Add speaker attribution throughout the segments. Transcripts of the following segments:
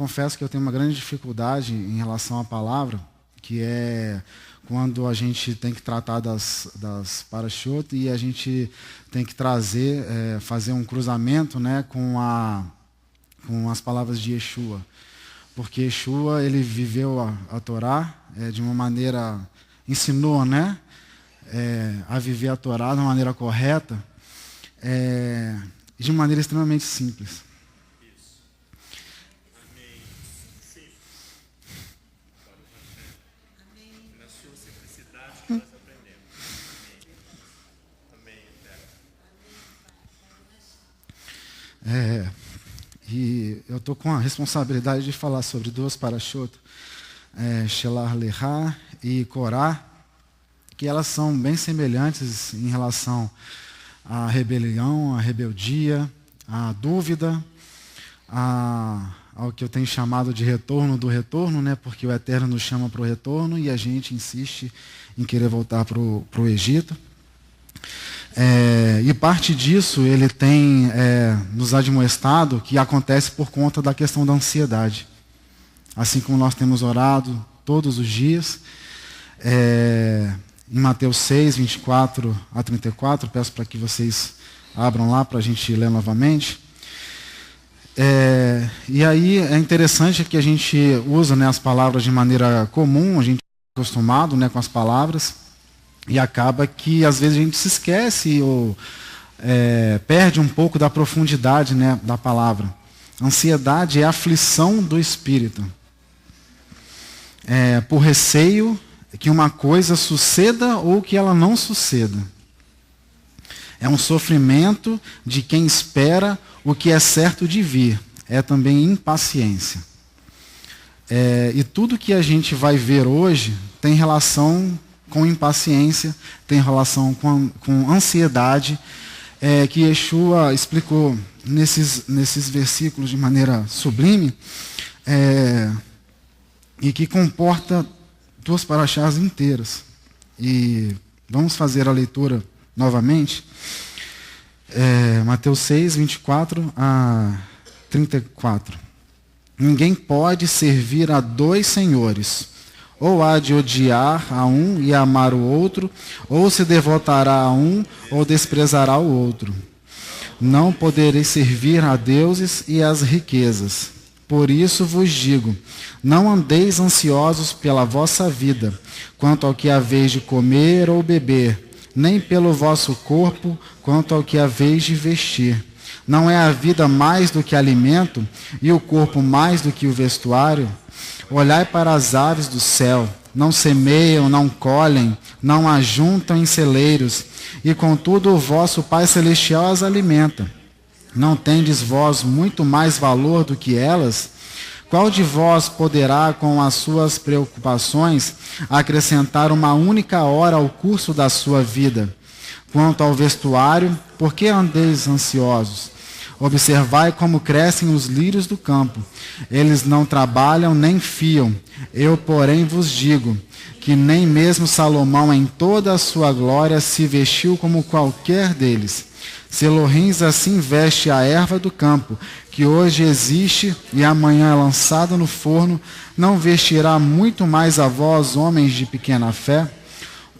Speaker 1: confesso que eu tenho uma grande dificuldade em relação à palavra, que é quando a gente tem que tratar das parashot e a gente tem que trazer, fazer um cruzamento, né, com as palavras de Yeshua. Porque Yeshua, ele viveu a Torá de uma maneira, ensinou, né, a viver a Torá de uma maneira correta, de uma maneira extremamente simples. E eu estou com a responsabilidade de falar sobre duas parashot, Shelah Lehá e Korá, que elas são bem semelhantes em relação à rebelião, à rebeldia, à dúvida, ao que eu tenho chamado de retorno do retorno, né? Porque o Eterno nos chama para o retorno e a gente insiste em querer voltar para o Egito. E parte disso ele tem nos admoestado que acontece por conta da questão da ansiedade. Assim como nós temos orado todos os dias, em Mateus 6, 24 a 34, peço para que vocês abram lá para a gente ler novamente. E aí é interessante que a gente usa, né, as palavras de maneira comum, a gente é acostumado, né, com as palavras, e acaba que às vezes a gente se esquece ou perde um pouco da profundidade, né, da palavra. Ansiedade é a aflição do espírito, por receio que uma coisa suceda ou que ela não suceda. É um sofrimento de quem espera o que é certo de vir. É também impaciência. E tudo que a gente vai ver hoje tem relação com impaciência, tem relação com ansiedade, que Yeshua explicou nesses versículos de maneira sublime, e que comporta duas paraxás inteiras. E vamos fazer a leitura novamente. Mateus 6, 24 a 34. Ninguém pode servir a dois senhores. Ou há de odiar a um e amar o outro, ou se devotará a um, ou desprezará o outro. Não podereis servir a deuses e às riquezas. Por isso vos digo, não andeis ansiosos pela vossa vida, quanto ao que haveis de comer ou beber, nem pelo vosso corpo, quanto ao que haveis de vestir. Não é a vida mais do que alimento, e o corpo mais do que o vestuário? Olhai para as aves do céu, não semeiam, não colhem, não ajuntam em celeiros, e contudo o vosso Pai Celestial as alimenta. Não tendes vós muito mais valor do que elas? Qual de vós poderá, com as suas preocupações, acrescentar uma única hora ao curso da sua vida? Quanto ao vestuário, por que andeis ansiosos? Observai como crescem os lírios do campo. Eles não trabalham nem fiam. Eu, porém, vos digo que nem mesmo Salomão, em toda a sua glória, se vestiu como qualquer deles. Se Elohim assim veste a erva do campo, que hoje existe e amanhã é lançada no forno, não vestirá muito mais a vós, homens de pequena fé?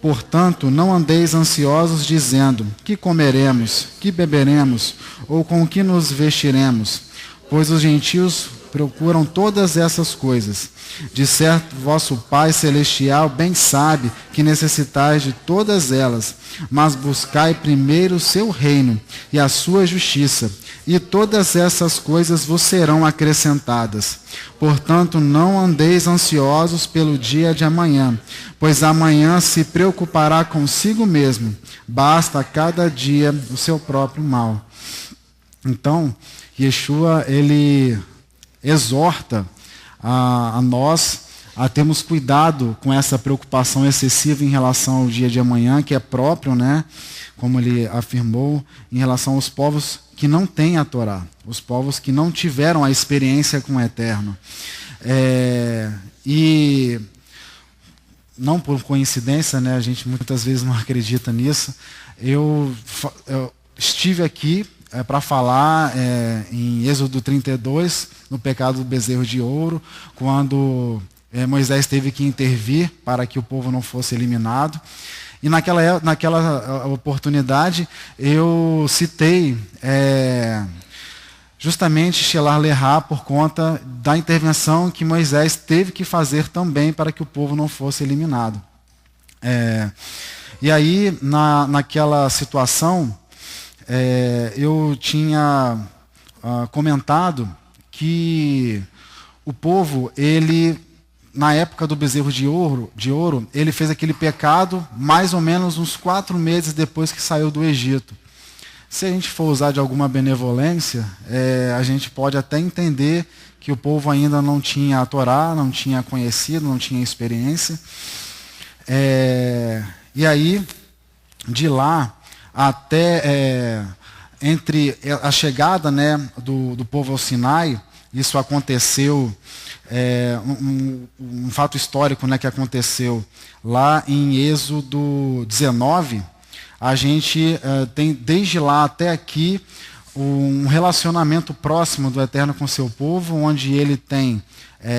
Speaker 1: Portanto, não andeis ansiosos dizendo, que comeremos, que beberemos, ou com que nos vestiremos? Pois os gentios procuram todas essas coisas. De certo, vosso Pai Celestial bem sabe que necessitais de todas elas, mas buscai primeiro o seu reino e a sua justiça, e todas essas coisas vos serão acrescentadas. Portanto, não andeis ansiosos pelo dia de amanhã, pois amanhã se preocupará consigo mesmo. Basta a cada dia o seu próprio mal. Então, Yeshua, ele exorta a nós a termos cuidado com essa preocupação excessiva em relação ao dia de amanhã, que é próprio, né, como ele afirmou, em relação aos povos que não têm a Torá, os povos que não tiveram a experiência com o Eterno. E não por coincidência, né, a gente muitas vezes não acredita nisso, eu estive aqui para falar em Êxodo 32, no pecado do bezerro de ouro, quando Moisés teve que intervir para que o povo não fosse eliminado. E naquela oportunidade eu citei justamente Shelar Lerá por conta da intervenção que Moisés teve que fazer também para que o povo não fosse eliminado. E aí, naquela situação, eu tinha comentado que o povo, ele, na época do bezerro de ouro, ele fez aquele pecado mais ou menos uns 4 meses depois que saiu do Egito. Se a gente for usar de alguma benevolência, a gente pode até entender que o povo ainda não tinha a Torá, não tinha conhecido, não tinha experiência. E aí, de lá até entre a chegada, né, do povo ao Sinai, isso aconteceu, um fato histórico, né, que aconteceu lá em Êxodo 19, a gente tem desde lá até aqui um relacionamento próximo do Eterno com seu povo, onde ele tem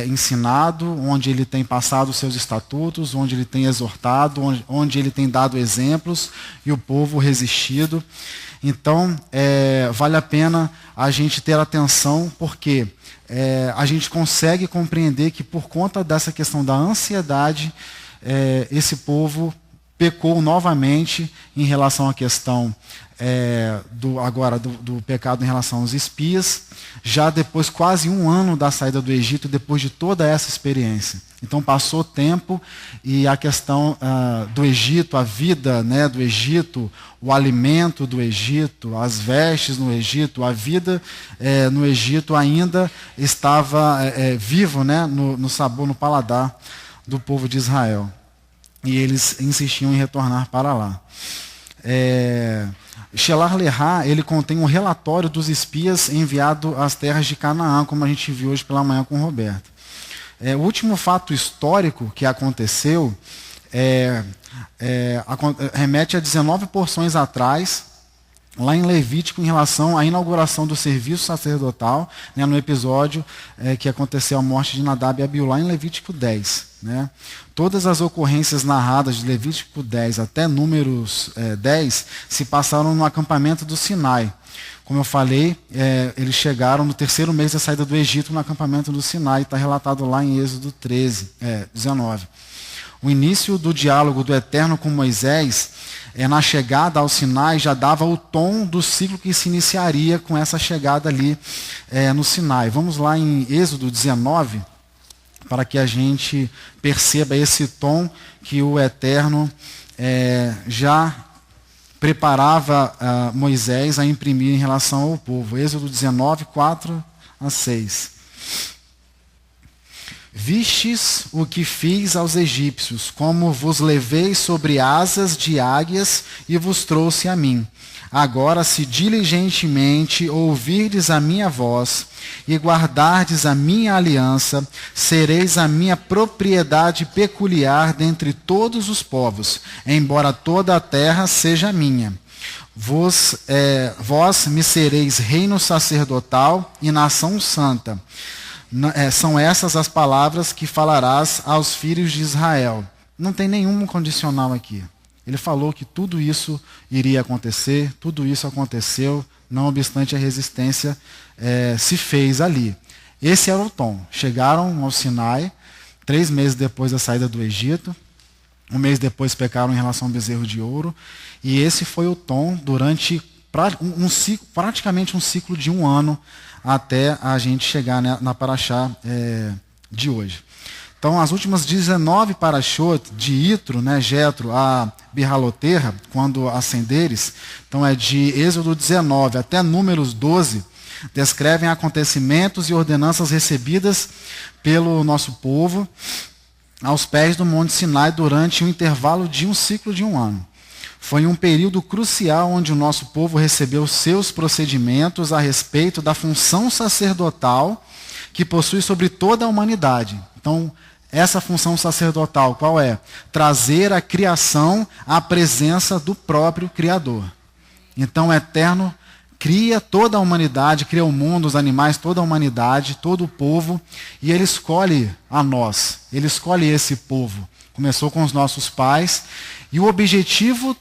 Speaker 1: ensinado, onde ele tem passado os seus estatutos, onde ele tem exortado, onde ele tem dado exemplos e o povo resistido. Então, vale a pena a gente ter atenção, porque a gente consegue compreender que por conta dessa questão da ansiedade, esse povo pecou novamente em relação à questão do pecado em relação aos espias, já depois quase 1 ano da saída do Egito, depois de toda essa experiência. Então passou tempo e a questão do Egito, a vida, né, do Egito, o alimento do Egito, as vestes no Egito, a vida no Egito ainda estava vivo, né, no sabor, no paladar do povo de Israel. E eles insistiam em retornar para lá. Shelar Lerá, ele contém um relatório dos espias enviado às terras de Canaã, como a gente viu hoje pela manhã com o Roberto. O último fato histórico que aconteceu remete a 19 porções atrás, lá em Levítico, em relação à inauguração do serviço sacerdotal, né, no episódio que aconteceu a morte de Nadab e Abiú, lá em Levítico 10. Né? Todas as ocorrências narradas de Levítico 10 até Números 10 se passaram no acampamento do Sinai. Como eu falei, eles chegaram no 3º mês da saída do Egito no acampamento do Sinai, está relatado lá em Êxodo 19. O início do diálogo do Eterno com Moisés, na chegada ao Sinai, já dava o tom do ciclo que se iniciaria com essa chegada ali no Sinai. Vamos lá em Êxodo 19, para que a gente perceba esse tom que o Eterno já preparava Moisés a imprimir em relação ao povo. Êxodo 19, 4-6. Vistes o que fiz aos egípcios, como vos levei sobre asas de águias e vos trouxe a mim. Agora, se diligentemente ouvirdes a minha voz e guardardes a minha aliança, sereis a minha propriedade peculiar dentre todos os povos, embora toda a terra seja minha. Vós me sereis reino sacerdotal e nação santa. São essas as palavras que falarás aos filhos de Israel. Não tem nenhum condicional aqui. Ele falou que tudo isso iria acontecer, tudo isso aconteceu, não obstante a resistência se fez ali. Esse era o tom. Chegaram ao Sinai, 3 meses depois da saída do Egito, 1 mês depois pecaram em relação ao bezerro de ouro, e esse foi o tom durante praticamente um ciclo de 1 ano, até a gente chegar na paraxá de hoje. Então, as últimas 19 parashot de Itro, né, Jetro, a Birhaloterra, quando ascenderes, então de Êxodo 19 até Números 12, descrevem acontecimentos e ordenanças recebidas pelo nosso povo aos pés do Monte Sinai durante um intervalo de um ciclo de 1 ano. Foi um período crucial onde o nosso povo recebeu seus procedimentos a respeito da função sacerdotal que possui sobre toda a humanidade. Então, essa função sacerdotal, qual é? Trazer a criação à presença do próprio Criador. Então, o Eterno cria toda a humanidade, cria o mundo, os animais, toda a humanidade, todo o povo, e ele escolhe a nós, ele escolhe esse povo. Começou com os nossos pais, e o objetivo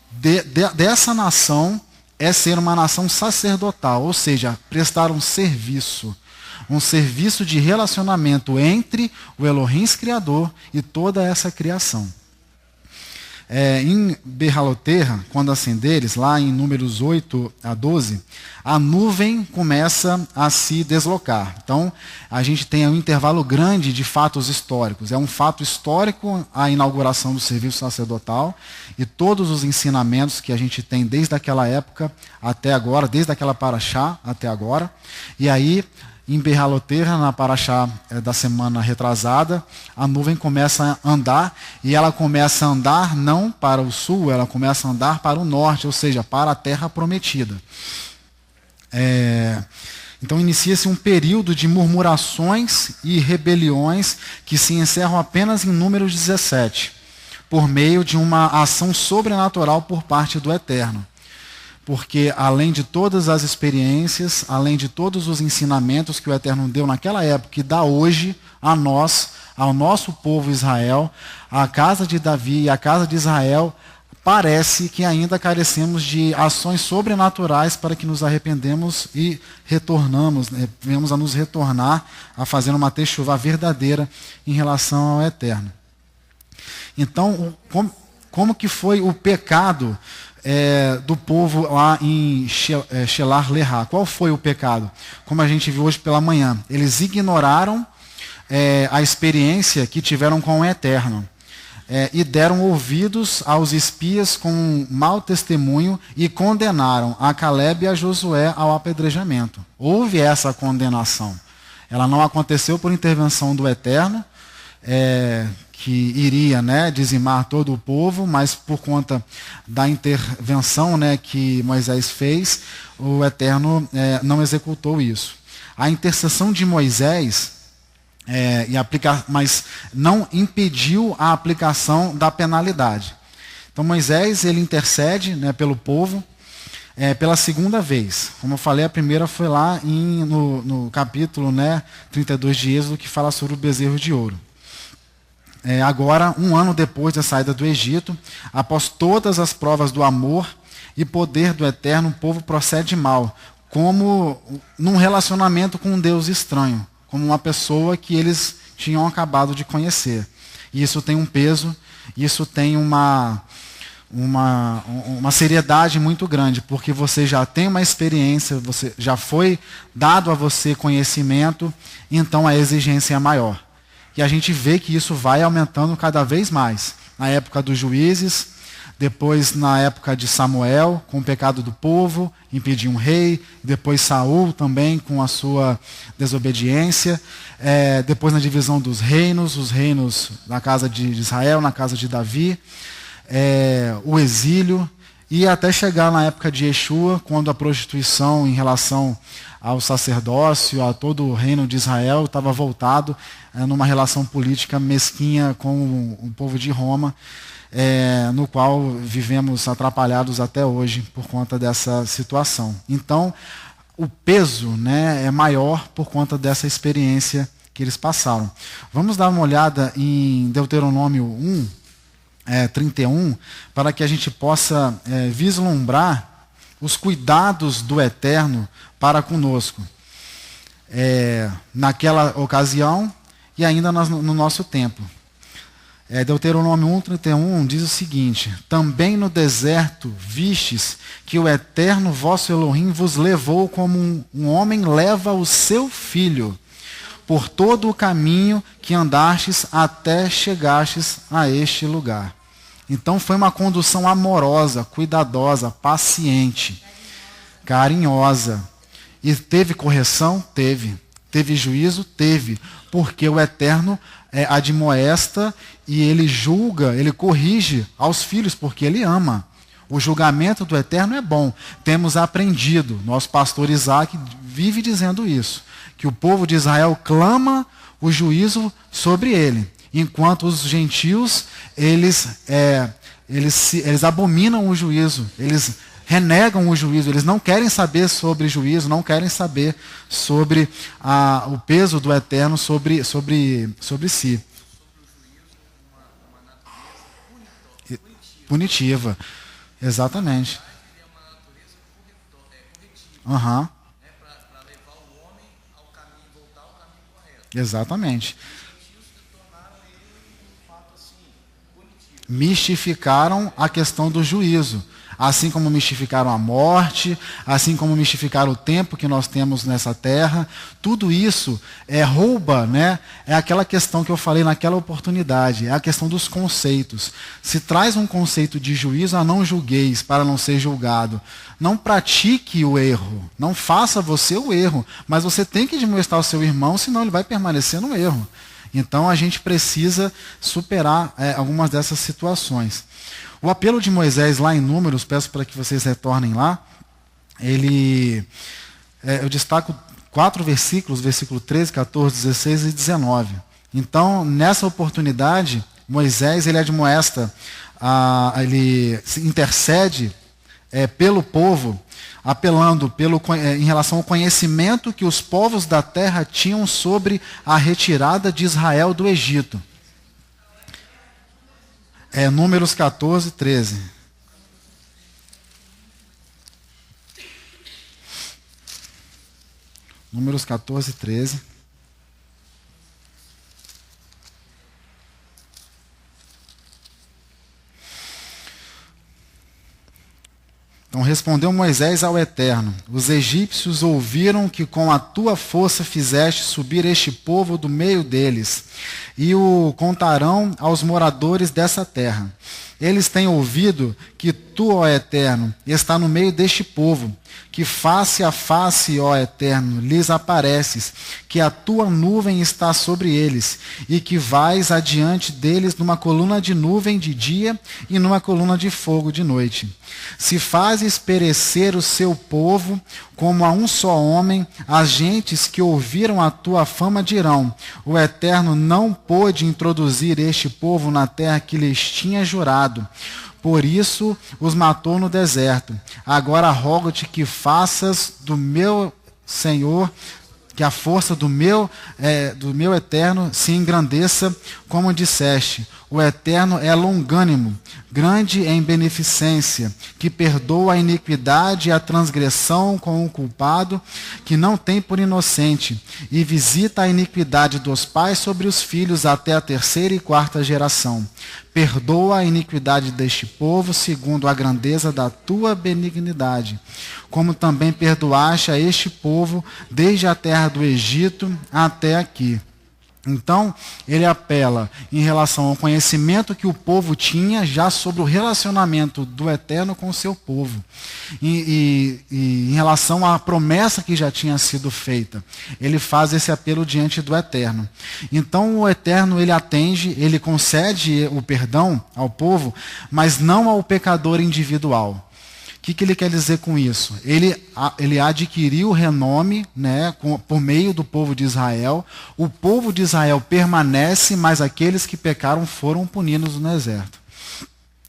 Speaker 1: dessa nação é ser uma nação sacerdotal, ou seja, prestar um serviço de relacionamento entre o Elohim Criador e toda essa criação. Em Behaloterra, quando acenderes, lá em Números 8 a 12, a nuvem começa a se deslocar. Então, a gente tem um intervalo grande de fatos históricos. É um fato histórico a inauguração do serviço sacerdotal e todos os ensinamentos que a gente tem desde aquela época até agora, desde aquela paraxá até agora. E aí, em Behaloterra, na paraxá da semana retrasada, a nuvem começa a andar, e ela começa a andar não para o sul, ela começa a andar para o norte, ou seja, para a terra prometida. Então inicia-se um período de murmurações e rebeliões que se encerram apenas em Números 17, por meio de uma ação sobrenatural por parte do Eterno. Porque além de todas as experiências, além de todos os ensinamentos que o Eterno deu naquela época e dá hoje a nós, ao nosso povo Israel, a casa de Davi e a casa de Israel, parece que ainda carecemos de ações sobrenaturais para que nos arrependemos e retornamos, venhamos a nos retornar a fazer uma techuvá verdadeira em relação ao Eterno. Então, como que foi o pecado do povo lá em Shelar Lerá? Qual foi o pecado? Como a gente viu hoje pela manhã, eles ignoraram a experiência que tiveram com o Eterno e deram ouvidos aos espias com um mau testemunho e condenaram a Caleb e a Josué ao apedrejamento. Houve essa condenação. Ela não aconteceu por intervenção do Eterno, que iria dizimar todo o povo, mas por conta da intervenção que Moisés fez, o Eterno não executou isso. A intercessão de Moisés, mas não impediu a aplicação da penalidade. Então Moisés ele intercede pelo povo pela segunda vez. Como eu falei, a primeira foi lá no capítulo 32 de Êxodo, que fala sobre o bezerro de ouro. Agora, um ano depois da saída do Egito, após todas as provas do amor e poder do Eterno, o povo procede mal, como num relacionamento com um Deus estranho, como uma pessoa que eles tinham acabado de conhecer. E isso tem um peso, isso tem uma seriedade muito grande, porque você já tem uma experiência, já foi dado a você conhecimento, então a exigência é maior. E a gente vê que isso vai aumentando cada vez mais. Na época dos juízes, depois na época de Samuel, com o pecado do povo, impedir um rei, depois Saul também com a sua desobediência, depois na divisão dos reinos, os reinos na casa de Israel, na casa de Davi, o exílio, e até chegar na época de Yeshua, quando a prostituição em relação ao sacerdócio, a todo o reino de Israel, estava voltado numa relação política mesquinha com o povo de Roma, no qual vivemos atrapalhados até hoje por conta dessa situação. Então, o peso é maior por conta dessa experiência que eles passaram. Vamos dar uma olhada em Deuteronômio 1, 31, para que a gente possa vislumbrar os cuidados do Eterno para conosco. Naquela ocasião e ainda no nosso tempo. Deuteronômio 1:31 diz o seguinte: também no deserto vistes que o Eterno vosso Elohim vos levou como um homem leva o seu filho, por todo o caminho que andastes até chegastes a este lugar. Então foi uma condução amorosa, cuidadosa, paciente, carinhosa. E teve correção? Teve. Teve juízo? Teve. Porque o Eterno admoesta e ele julga, ele corrige aos filhos, porque ele ama. O julgamento do Eterno é bom. Temos aprendido, nosso pastor Isaac vive dizendo isso, que o povo de Israel clama o juízo sobre ele, enquanto os gentios, eles abominam o juízo, eles renegam o juízo, eles não querem saber sobre juízo, não querem saber sobre o peso do eterno sobre si. Punitiva. Exatamente. Uhum. Exatamente. Mistificaram a questão do juízo, assim como mistificaram a morte, assim como mistificaram o tempo que nós temos nessa terra. Tudo isso rouba, né? É aquela questão que eu falei naquela oportunidade, é a questão dos conceitos. Se traz um conceito de juízo, não julgueis para não ser julgado. Não pratique o erro, não faça você o erro, mas você tem que admoestar o seu irmão, senão ele vai permanecer no erro. Então a gente precisa superar algumas dessas situações. O apelo de Moisés lá em Números, peço para que vocês retornem lá, eu destaco 4 versículos, versículo 13, 14, 16 e 19. Então, nessa oportunidade, Moisés ele admoesta, ele intercede pelo povo, apelando em relação ao conhecimento que os povos da terra tinham sobre a retirada de Israel do Egito. Números 14, 13. Números 14, 13. Então respondeu Moisés ao Eterno: os egípcios ouviram que com a tua força fizeste subir este povo do meio deles, e o contarão aos moradores dessa terra. Eles têm ouvido que tu, ó Eterno, está no meio deste povo, que face a face, ó Eterno, lhes apareces, que a tua nuvem está sobre eles, e que vais adiante deles numa coluna de nuvem de dia e numa coluna de fogo de noite. Se fazes perecer o seu povo como a um só homem, as gentes que ouviram a tua fama dirão: o Eterno não pôde introduzir este povo na terra que lhes tinha jurado. Por isso os matou no deserto. Agora rogo-te que faças do meu Senhor, que a força do meu Eterno se engrandeça, como disseste. O Eterno é longânimo, grande em beneficência, que perdoa a iniquidade e a transgressão com o culpado, que não tem por inocente, e visita a iniquidade dos pais sobre os filhos até a 3ª e 4ª geração. Perdoa a iniquidade deste povo segundo a grandeza da tua benignidade, como também perdoaste a este povo desde a terra do Egito até aqui. Então, ele apela em relação ao conhecimento que o povo tinha já sobre o relacionamento do Eterno com o seu povo. E em relação à promessa que já tinha sido feita. Ele faz esse apelo diante do Eterno. Então, o Eterno, ele atende, ele concede o perdão ao povo, mas não ao pecador individual. O que ele quer dizer com isso? Ele adquiriu renome, né, por meio do povo de Israel. O povo de Israel permanece, mas aqueles que pecaram foram punidos no deserto.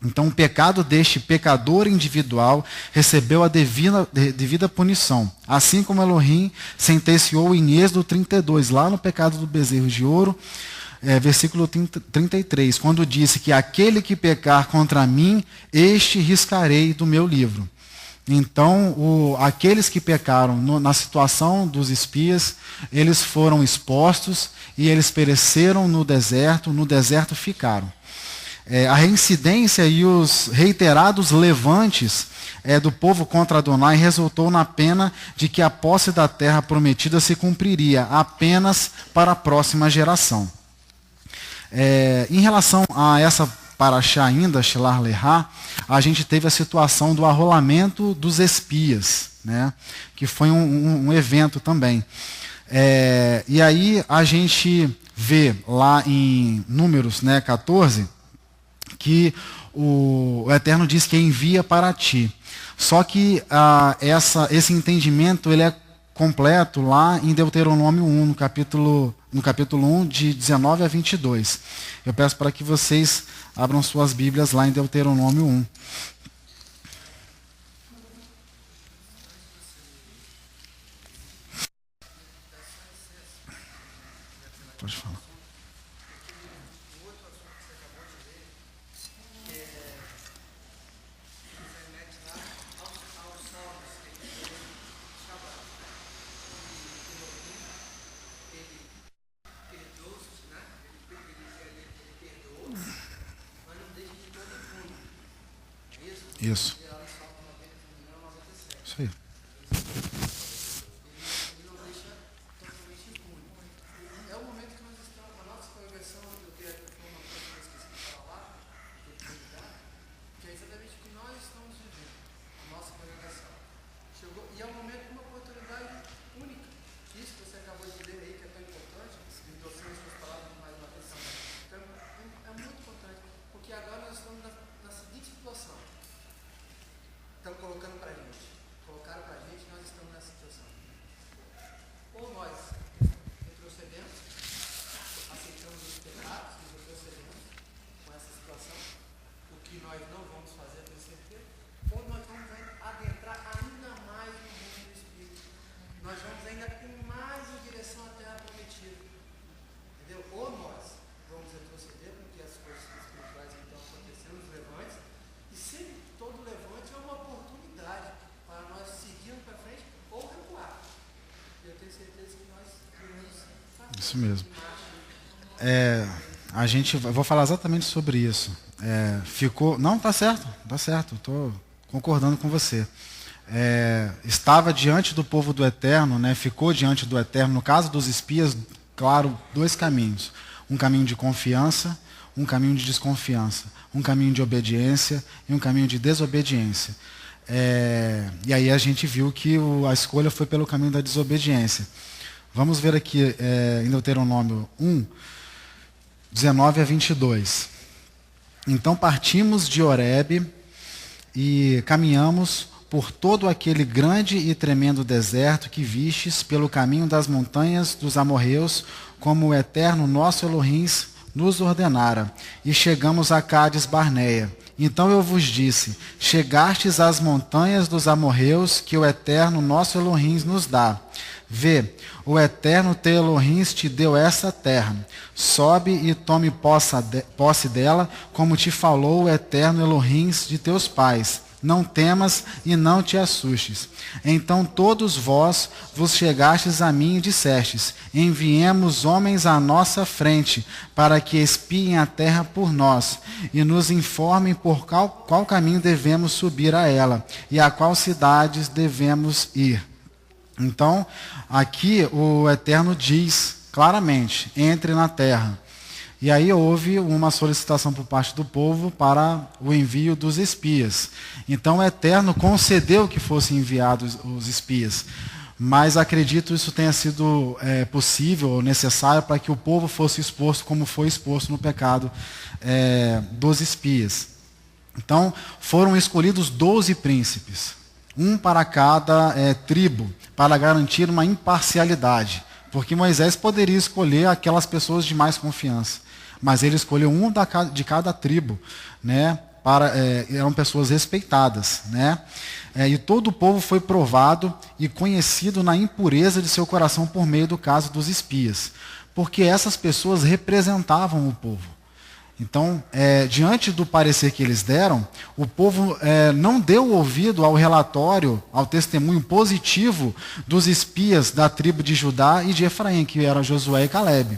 Speaker 1: Então, o pecado deste pecador individual recebeu a devida punição. Assim como Elohim sentenciou em Êxodo 32, lá no pecado do bezerro de ouro, versículo 33, quando disse que aquele que pecar contra mim, este riscarei do meu livro. Então, aqueles que pecaram na situação dos espias, eles foram expostos e eles pereceram no deserto ficaram. A reincidência e os reiterados levantes do povo contra Adonai resultou na pena de que a posse da terra prometida se cumpriria apenas para a próxima geração. Em relação a essa paraxá ainda, Shelar Lehá, a gente teve a situação do arrolamento dos espias, né? Que foi um evento também. E aí a gente vê lá em Números, né, 14, que o Eterno diz que envia para ti. Só que esse entendimento ele é completo lá em Deuteronômio 1, no capítulo 1, de 19 a 22. Eu peço para que vocês abram suas Bíblias lá em Deuteronômio 1. Pode falar. Isso. Isso aí.
Speaker 2: É o momento que nós estamos, a nossa congregação, eu tenho uma coisa que eu esqueci de falar, que é exatamente o que nós estamos vivendo, a nossa congregação. Chegou, e é um momento de uma oportunidade única. Isso que você acabou de ler aí, que é tão importante, endossando suas palavras mais uma atenção. Então, é muito importante, porque agora nós estamos na seguinte situação. Estão colocando para a gente. Colocaram para a gente, nós estamos nessa situação. Ou nós retrocedemos, aceitamos os pecados e retrocedemos com essa situação, o que nós não vamos fazer, tenho certeza, ou nós vamos adentrar ainda mais no reino do Espírito. Nós vamos ainda com mais em direção à terra prometida. Entendeu? Ou nós vamos retroceder, porque as coisas espirituais que estão acontecendo, os levantes, e sempre todo levante é uma oportunidade para nós seguirmos para frente ou recuar. Eu tenho certeza que nós devemos fazer.
Speaker 1: Isso mesmo. Eu vou falar exatamente sobre isso. Não, tá certo, estou concordando com você. Estava diante do povo do Eterno, né, ficou diante do Eterno, no caso dos espias, claro, dois caminhos. Um caminho de confiança, um caminho de desconfiança. Um caminho de obediência e um caminho de desobediência. E aí a gente viu que a escolha foi pelo caminho da desobediência. Vamos ver aqui em Deuteronômio 1, 19 a 22. Então partimos de Horebe e caminhamos por todo aquele grande e tremendo deserto que vistes pelo caminho das montanhas dos amorreus, como o Eterno nosso Elohim nos ordenara, e chegamos a Cádiz Barneia. Então eu vos disse, chegastes às montanhas dos amorreus, que o Eterno nosso Elohim nos dá. Vê, o Eterno teu Elohim te deu essa terra. Sobe e tome posse dela, como te falou o Eterno Elohim de teus pais. Não temas e não te assustes. Então todos vós vos chegastes a mim e dissestes, enviemos homens à nossa frente, para que espiem a terra por nós, e nos informem por qual caminho devemos subir a ela, e a qual cidades devemos ir. Então, aqui o Eterno diz claramente, entre na terra. E aí houve uma solicitação por parte do povo para o envio dos espias. Então o Eterno concedeu que fossem enviados os espias. Mas acredito isso tenha sido possível ou necessário para que o povo fosse exposto como foi exposto no pecado dos espias. Então foram escolhidos 12 príncipes, um para cada tribo, para garantir uma imparcialidade. Porque Moisés poderia escolher aquelas pessoas de mais confiança. Mas ele escolheu um de cada tribo, né? Eram pessoas respeitadas, né? E todo o povo foi provado e conhecido na impureza de seu coração por meio do caso dos espias. Porque essas pessoas representavam o povo. Então, diante do parecer que eles deram, o povo não deu ouvido ao relatório, ao testemunho positivo dos espias da tribo de Judá e de Efraim, que eram Josué e Calebe.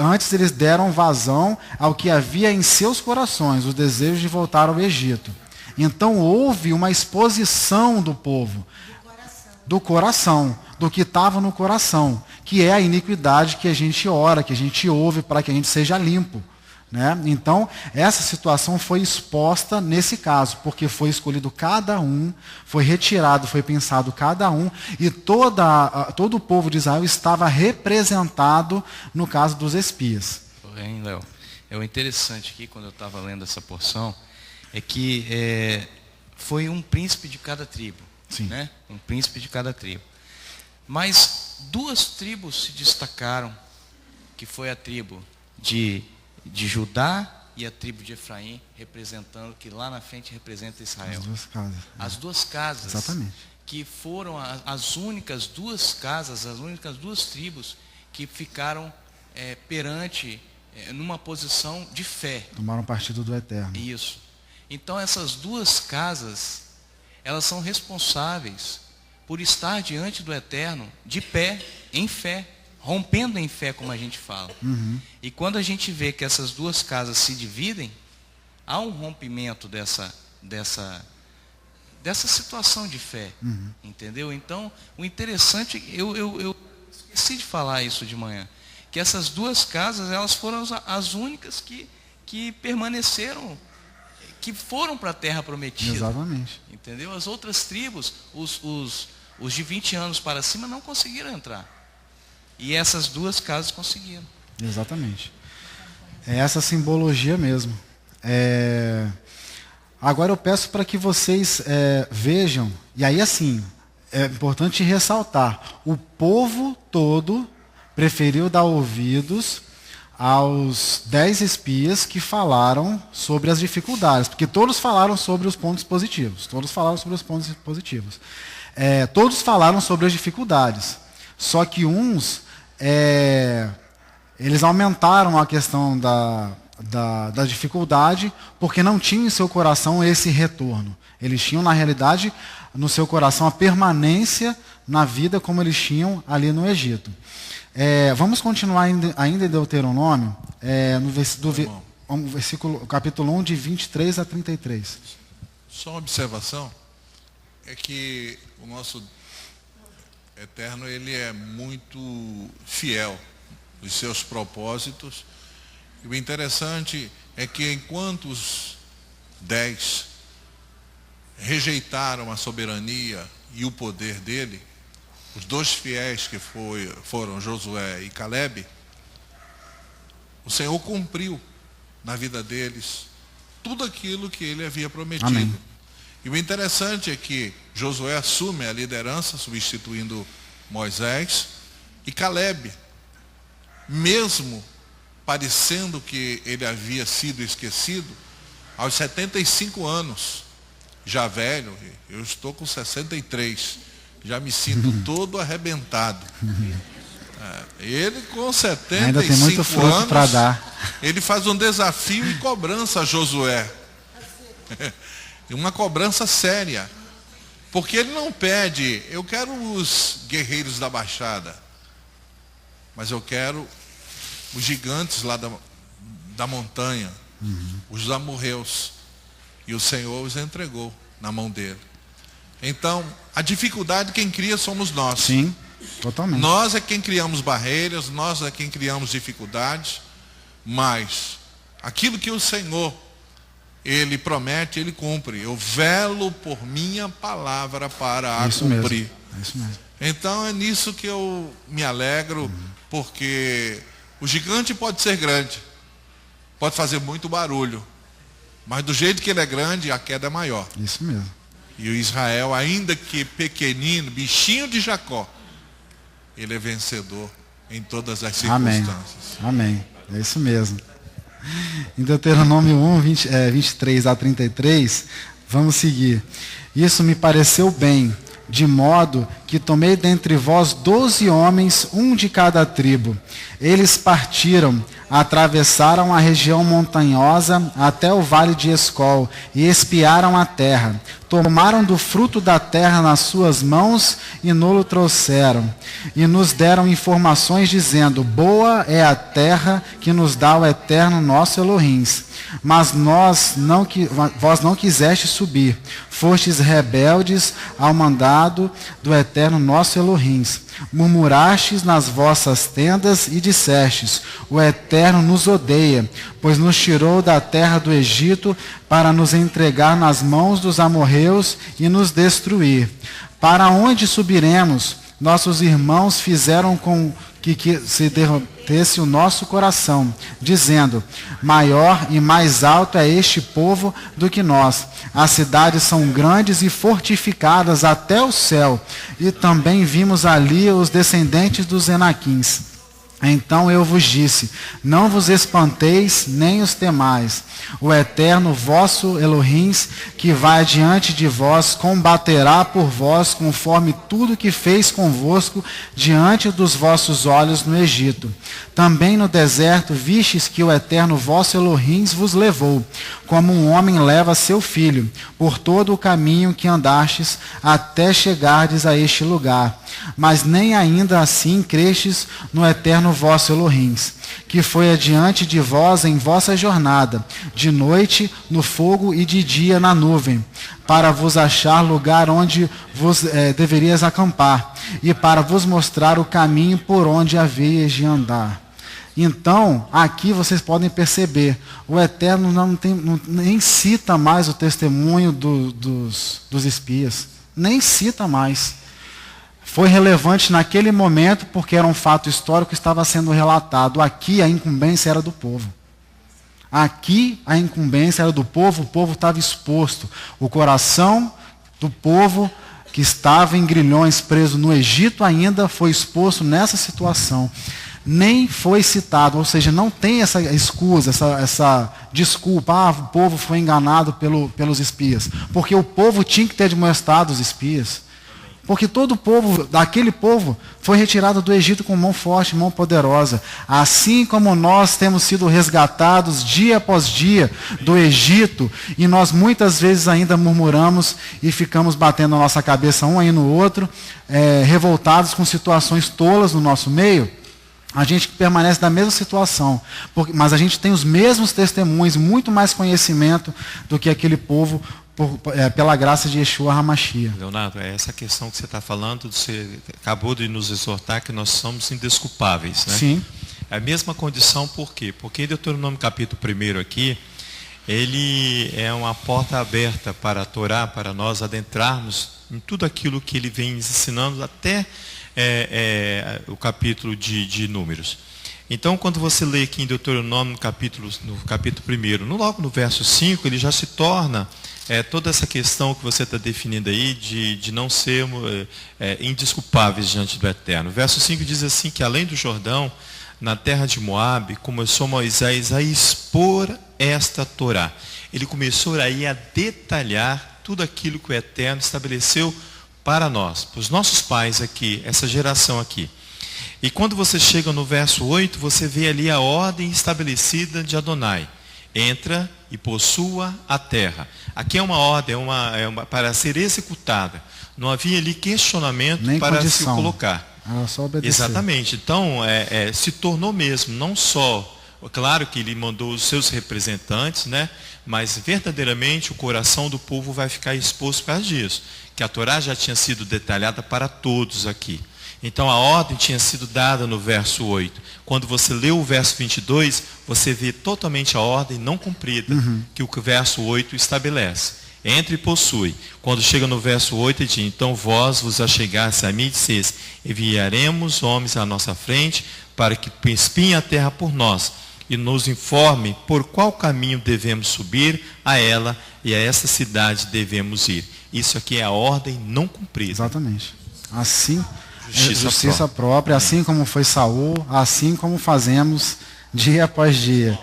Speaker 1: Antes eles deram vazão ao que havia em seus corações, os desejos de voltar ao Egito. Então houve uma exposição do povo, do coração, do que estava no coração, que é a iniquidade que a gente ora, que a gente ouve para que a gente seja limpo. Né? Então, essa situação foi exposta nesse caso, porque foi escolhido cada um, foi retirado, foi pensado cada um, e todo o povo de Israel estava representado no caso dos espias.
Speaker 3: Porém, Léo, o interessante aqui, quando eu estava lendo essa porção, é que foi um príncipe de cada tribo.
Speaker 1: Sim.
Speaker 3: Né? Um príncipe de cada tribo. Mas duas tribos se destacaram, que foi a tribo de Judá e a tribo de Efraim, representando, que lá na frente representa Israel.
Speaker 1: As duas casas.
Speaker 3: As duas casas.
Speaker 1: Exatamente.
Speaker 3: Que foram as únicas duas casas, as únicas duas tribos que ficaram perante, numa posição de fé.
Speaker 1: Tomaram partido do Eterno.
Speaker 3: Isso. Então essas duas casas, elas são responsáveis por estar diante do Eterno de pé, em fé, rompendo em fé, como a gente fala. E quando a gente vê que essas duas casas se dividem, há um rompimento dessa situação de fé, entendeu? Então, o interessante, eu esqueci de falar isso de manhã, que essas duas casas, elas foram as únicas que permaneceram, que foram para a terra prometida.
Speaker 1: Exatamente.
Speaker 3: Entendeu? As outras tribos, os de 20 anos para cima, não conseguiram entrar. E essas duas casas conseguiram.
Speaker 1: Exatamente. É essa simbologia mesmo. Agora eu peço para que vocês vejam, e aí assim, é importante ressaltar, o povo todo preferiu dar ouvidos aos 10 espias que falaram sobre as dificuldades, porque todos falaram sobre os pontos positivos, todos falaram sobre as dificuldades, só que uns, eles aumentaram a questão da dificuldade, porque não tinham em seu coração esse retorno. Eles tinham, na realidade, no seu coração a permanência na vida como eles tinham ali no Egito. Vamos continuar ainda em Deuteronômio, no capítulo 1, de 23 a 33.
Speaker 4: Só uma observação, é que o nosso Eterno, ele é muito fiel nos seus propósitos. E o interessante é que enquanto os 10 rejeitaram a soberania e o poder dele, os 2 fiéis que foram Josué e Caleb, o Senhor cumpriu na vida deles tudo aquilo que ele havia prometido.
Speaker 1: Amém.
Speaker 4: E o interessante é que Josué assume a liderança, substituindo Moisés, e Caleb, mesmo parecendo que ele havia sido esquecido, aos 75 anos, já velho, eu estou com 63, já me sinto todo arrebentado. Ele com 75
Speaker 1: ainda tem muito fruto para dar.
Speaker 4: Ele faz um desafio e cobrança a Josué. Uma cobrança séria. Porque ele não pede, eu quero os guerreiros da Baixada, mas eu quero os gigantes lá da montanha, os amorreus. E o Senhor os entregou na mão dele. Então, a dificuldade quem cria somos nós.
Speaker 1: Sim, totalmente.
Speaker 4: Nós é quem criamos barreiras, nós é quem criamos dificuldades, mas aquilo que o Senhor, ele promete, ele cumpre. Eu velo por minha palavra para a cumprir.
Speaker 1: É isso mesmo.
Speaker 4: Então é nisso que eu me alegro, porque o gigante pode ser grande, pode fazer muito barulho, mas do jeito que ele é grande, a queda é maior.
Speaker 1: Isso mesmo.
Speaker 4: E o Israel, ainda que pequenino, bichinho de Jacó, ele é vencedor em todas as circunstâncias.
Speaker 1: Amém. É isso mesmo. Em Deuteronômio 1, 23 a 33, vamos seguir. Isso me pareceu bem, de modo que tomei dentre vós 12 homens, um de cada tribo. Eles partiram, atravessaram a região montanhosa até o vale de Escol e espiaram a terra. Tomaram do fruto da terra nas suas mãos e no-lo trouxeram. E nos deram informações dizendo, boa é a terra que nos dá o Eterno nosso Elohim. Mas vós não quisestes subir, fostes rebeldes ao mandado do Eterno nosso Elohim. Murmurastes nas vossas tendas e dissestes, o Eterno nos odeia, pois nos tirou da terra do Egito para nos entregar nas mãos dos amorreus e nos destruir. Para onde subiremos? Nossos irmãos fizeram com que se derretesse o nosso coração, dizendo, maior e mais alto é este povo do que nós. As cidades são grandes e fortificadas até o céu, e também vimos ali os descendentes dos Enaquins. Então eu vos disse, não vos espanteis, nem os temais. O Eterno, vosso Elohim, que vai diante de vós, combaterá por vós, conforme tudo que fez convosco, diante dos vossos olhos no Egito. Também no deserto vistes que o Eterno, vosso Elohim, vos levou, como um homem leva seu filho, por todo o caminho que andastes, até chegardes a este lugar. Mas nem ainda assim crestes no Eterno vosso Elohim, que foi adiante de vós em vossa jornada, de noite no fogo e de dia na nuvem, para vos achar lugar onde vos deverias acampar, e para vos mostrar o caminho por onde havíeis de andar. Então, aqui vocês podem perceber, o Eterno nem cita mais o testemunho dos espias, nem cita mais. Foi relevante naquele momento porque era um fato histórico que estava sendo relatado. Aqui a incumbência era do povo. Aqui a incumbência era do povo, o povo estava exposto. O coração do povo que estava em grilhões preso no Egito ainda foi exposto nessa situação. Nem foi citado, ou seja, não tem essa escusa, essa desculpa, o povo foi enganado pelos espias. Porque o povo tinha que ter admoestado os espias. Porque todo o povo, daquele povo, foi retirado do Egito com mão forte, mão poderosa. Assim como nós temos sido resgatados dia após dia do Egito, e nós muitas vezes ainda murmuramos e ficamos batendo a nossa cabeça um aí no outro, revoltados com situações tolas no nosso meio, a gente permanece na mesma situação. Mas a gente tem os mesmos testemunhos, muito mais conhecimento do que aquele povo, pela graça de Yeshua HaMashiach.
Speaker 5: Leonardo, é essa questão que você está falando, você acabou de nos exortar que nós somos indesculpáveis, né?
Speaker 1: Sim.
Speaker 5: É a mesma condição, por quê? Porque em Deuteronômio capítulo 1 aqui, ele é uma porta aberta para a Torá, para nós adentrarmos em tudo aquilo que ele vem ensinando até o capítulo de Números. Então, quando você lê aqui em Deuteronômio, no capítulo 1, logo no verso 5, ele já se torna toda essa questão que você está definindo aí, de não sermos indesculpáveis diante do Eterno. O verso 5 diz assim, que além do Jordão, na terra de Moabe, começou Moisés a expor esta Torá. Ele começou aí a detalhar tudo aquilo que o Eterno estabeleceu para nós, para os nossos pais aqui, essa geração aqui. E quando você chega no verso 8, você vê ali a ordem estabelecida de Adonai. Entra e possua a terra. Aqui é uma ordem, para ser executada. Não havia ali questionamento nem para condição. Se colocar.
Speaker 1: Só obedecer.
Speaker 5: Exatamente. Então, se tornou mesmo, não só, claro que ele mandou os seus representantes, né? Mas verdadeiramente o coração do povo vai ficar exposto por causa disso. Que a Torá já tinha sido detalhada para todos aqui. Então a ordem tinha sido dada no verso 8. Quando você lê o verso 22, você vê totalmente a ordem não cumprida, que o verso 8 estabelece. Entre e possui. Quando chega no verso 8, ele diz, então vós vos achegasse a mim e disseis, enviaremos homens à nossa frente, para que espiem a terra por nós, e nos informe por qual caminho devemos subir a ela, e a essa cidade devemos ir. Isso aqui é a ordem não cumprida.
Speaker 1: Exatamente. Assim... Justiça própria, assim como foi Saul, assim como fazemos dia após dia.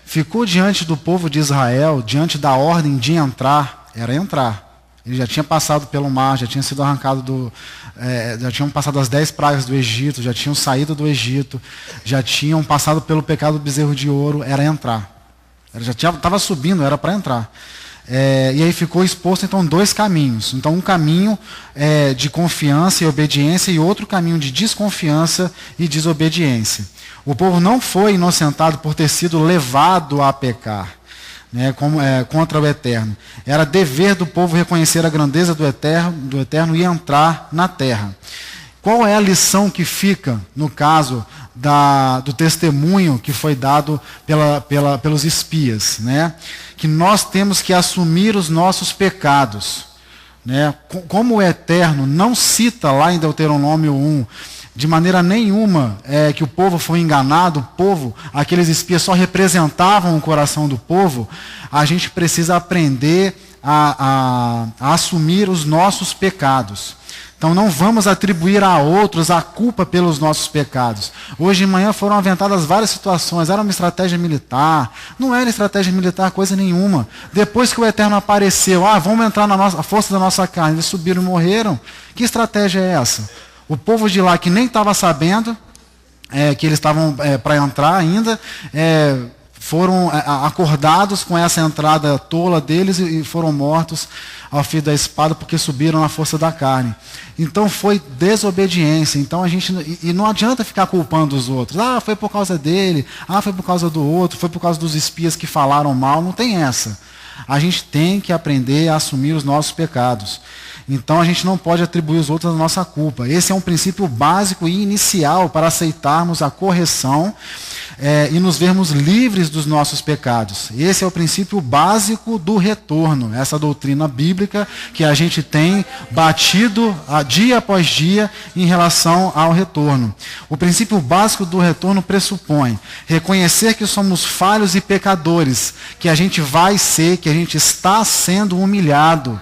Speaker 1: Ficou diante do povo de Israel, diante da ordem de entrar, era entrar. Ele já tinha passado pelo mar, já tinha sido arrancado já tinham passado as 10 pragas do Egito, já tinham saído do Egito, já tinham passado pelo pecado do bezerro de ouro, era entrar. Já estava subindo, era para entrar. E aí ficou exposto então 2 caminhos. Então um caminho de confiança e obediência e outro caminho de desconfiança e desobediência. O povo não foi inocentado por ter sido levado a pecar, né, contra o Eterno. Era dever do povo reconhecer a grandeza do Eterno e entrar na terra. Qual é a lição que fica no caso do testemunho que foi dado pelos espias, né? Que nós temos que assumir os nossos pecados, né? Como o Eterno não cita lá em Deuteronômio 1, de maneira nenhuma que o povo foi enganado, aqueles espias só representavam o coração do povo, a gente precisa aprender a assumir os nossos pecados. Então não vamos atribuir a outros a culpa pelos nossos pecados. Hoje de manhã foram aventadas várias situações. Era uma estratégia militar. Não era estratégia militar coisa nenhuma. Depois que o Eterno apareceu, vamos entrar na a força da nossa carne. Eles subiram e morreram. Que estratégia é essa? O povo de lá que nem estava sabendo que eles estavam para entrar ainda, foram acordados com essa entrada tola deles e foram mortos ao fio da espada porque subiram na força da carne. Então foi desobediência. Então a gente, e não adianta ficar culpando os outros. Foi por causa dele, foi por causa do outro, foi por causa dos espias que falaram mal. Não tem essa. A gente tem que aprender a assumir os nossos pecados. Então a gente não pode atribuir os outros a nossa culpa. Esse é um princípio básico e inicial para aceitarmos a correção e nos vermos livres dos nossos pecados. Esse é o princípio básico do retorno, essa doutrina bíblica que a gente tem batido dia após dia em relação ao retorno. O princípio básico do retorno pressupõe reconhecer que somos falhos e pecadores, que a gente vai ser, que a gente está sendo humilhado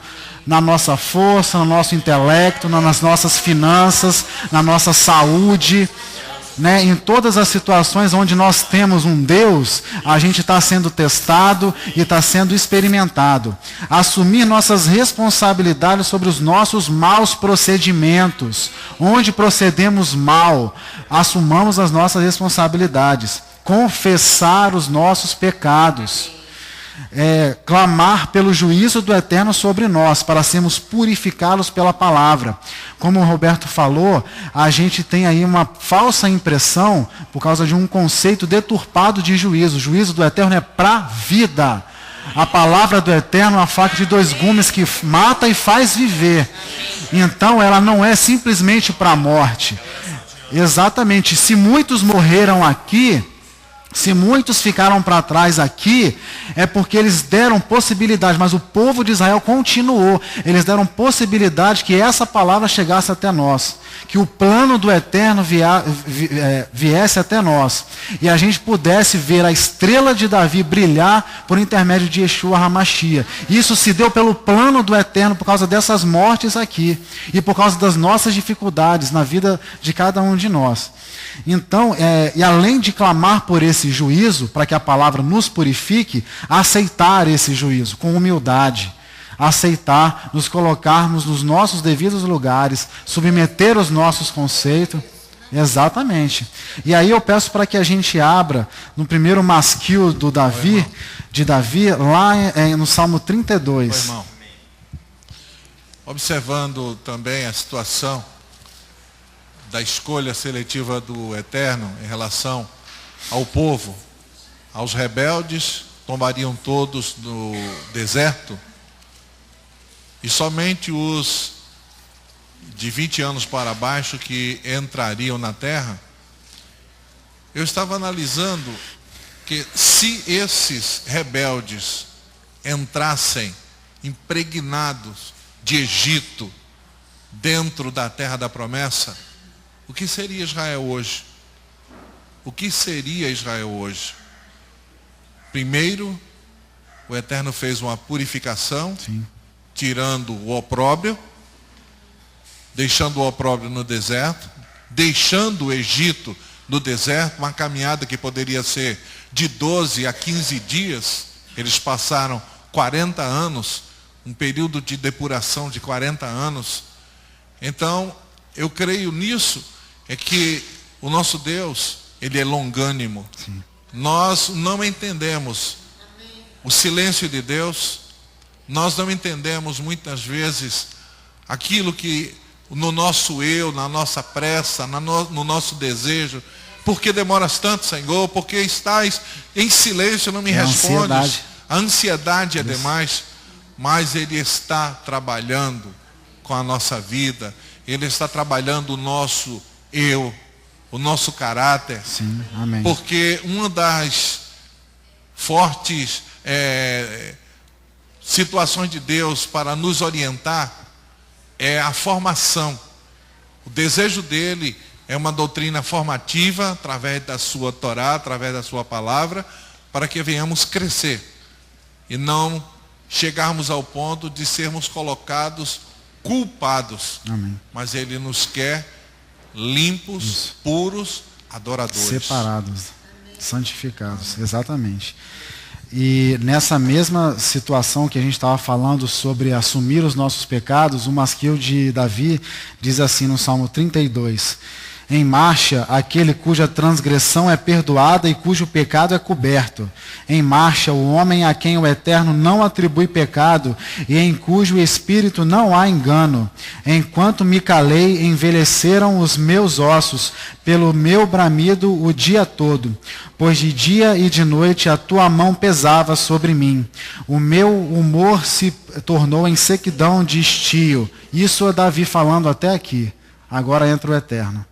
Speaker 1: na nossa força, no nosso intelecto, nas nossas finanças, na nossa saúde, em todas as situações onde nós temos um Deus, a gente está sendo testado e está sendo experimentado. Assumir nossas responsabilidades sobre os nossos maus procedimentos. Onde procedemos mal, assumamos as nossas responsabilidades. Confessar os nossos pecados. Clamar pelo juízo do Eterno sobre nós, para sermos purificados pela palavra. Como o Roberto falou, a gente tem aí uma falsa impressão, por causa de um conceito deturpado de juízo. O juízo do Eterno é para a vida. A palavra do Eterno é uma faca de 2 gumes que mata e faz viver. Então ela não é simplesmente para a morte. Exatamente, se muitos morreram aqui, se muitos ficaram para trás aqui, é porque eles deram possibilidade, mas o povo de Israel continuou. Eles deram possibilidade que essa palavra chegasse até nós, que o plano do Eterno viesse até nós, e a gente pudesse ver a estrela de Davi brilhar por intermédio de Yeshua HaMashiach. Isso se deu pelo plano do Eterno por causa dessas mortes aqui, e por causa das nossas dificuldades na vida de cada um de nós. Então, e além de clamar por esse juízo, para que a palavra nos purifique, aceitar esse juízo com humildade. Aceitar, nos colocarmos nos nossos devidos lugares, submeter os nossos conceitos. Exatamente. E aí eu peço para que a gente abra no primeiro masquil de Davi, lá no Salmo 32.
Speaker 4: Oi, irmão. Observando também a situação da escolha seletiva do Eterno em relação ao povo, aos rebeldes, tombariam todos no deserto, e somente os de 20 anos para baixo que entrariam na terra. Eu estava analisando que se esses rebeldes entrassem impregnados de Egito dentro da terra da promessa, o que seria Israel hoje? O que seria Israel hoje? Primeiro, o Eterno fez uma purificação,
Speaker 1: Sim.
Speaker 4: tirando o opróbrio, deixando o opróbrio no deserto, deixando o Egito no deserto, uma caminhada que poderia ser de 12 a 15 dias. Eles passaram 40 anos, um período de depuração de 40 anos. Então, eu creio nisso, é que o nosso Deus, Ele é longânimo.
Speaker 1: Sim.
Speaker 4: Nós não entendemos o silêncio de Deus, nós não entendemos muitas vezes aquilo que no nosso eu, na nossa pressa, no nosso desejo. Por que demoras tanto, Senhor? Porque estás em silêncio, não me respondes. A ansiedade é demais, mas Ele está trabalhando com a nossa vida. Ele está trabalhando o nosso eu, o nosso caráter.
Speaker 1: Sim, amém.
Speaker 4: Porque uma das fortes situações de Deus para nos orientar é a formação. O desejo dele é uma doutrina formativa, através da sua Torá, através da sua palavra, para que venhamos crescer e não chegarmos ao ponto de sermos colocados culpados.
Speaker 1: Amém.
Speaker 4: Mas Ele nos quer limpos, puros, adoradores.
Speaker 1: Separados, santificados, exatamente. E nessa mesma situação que a gente estava falando sobre assumir os nossos pecados, o masquil de Davi diz assim no Salmo 32: em marcha, aquele cuja transgressão é perdoada e cujo pecado é coberto. Em marcha, o homem a quem o Eterno não atribui pecado e em cujo espírito não há engano. Enquanto me calei, envelheceram os meus ossos, pelo meu bramido o dia todo. Pois de dia e de noite a tua mão pesava sobre mim. O meu humor se tornou em sequidão de estio. Isso é Davi falando até aqui. Agora entra o Eterno.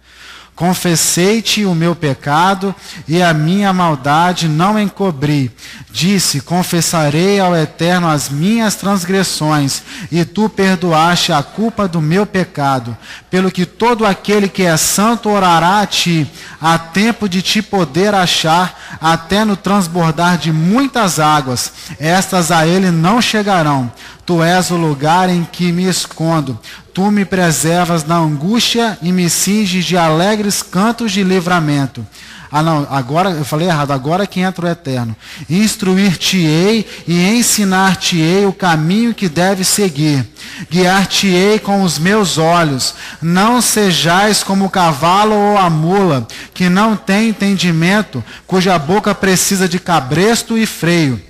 Speaker 1: Confessei-te o meu pecado e a minha maldade não encobri. Disse, confessarei ao Eterno as minhas transgressões, e tu perdoaste a culpa do meu pecado. Pelo que todo aquele que é santo orará a ti, há tempo de te poder achar, até no transbordar de muitas águas. Estas a ele não chegarão. Tu és o lugar em que me escondo. Tu me preservas na angústia e me cinges de alegres cantos de livramento. Ah não, agora eu falei errado, agora que entra o Eterno. Instruir-te-ei e ensinar-te-ei o caminho que deves seguir. Guiar-te-ei com os meus olhos. Não sejais como o cavalo ou a mula, que não tem entendimento, cuja boca precisa de cabresto e freio,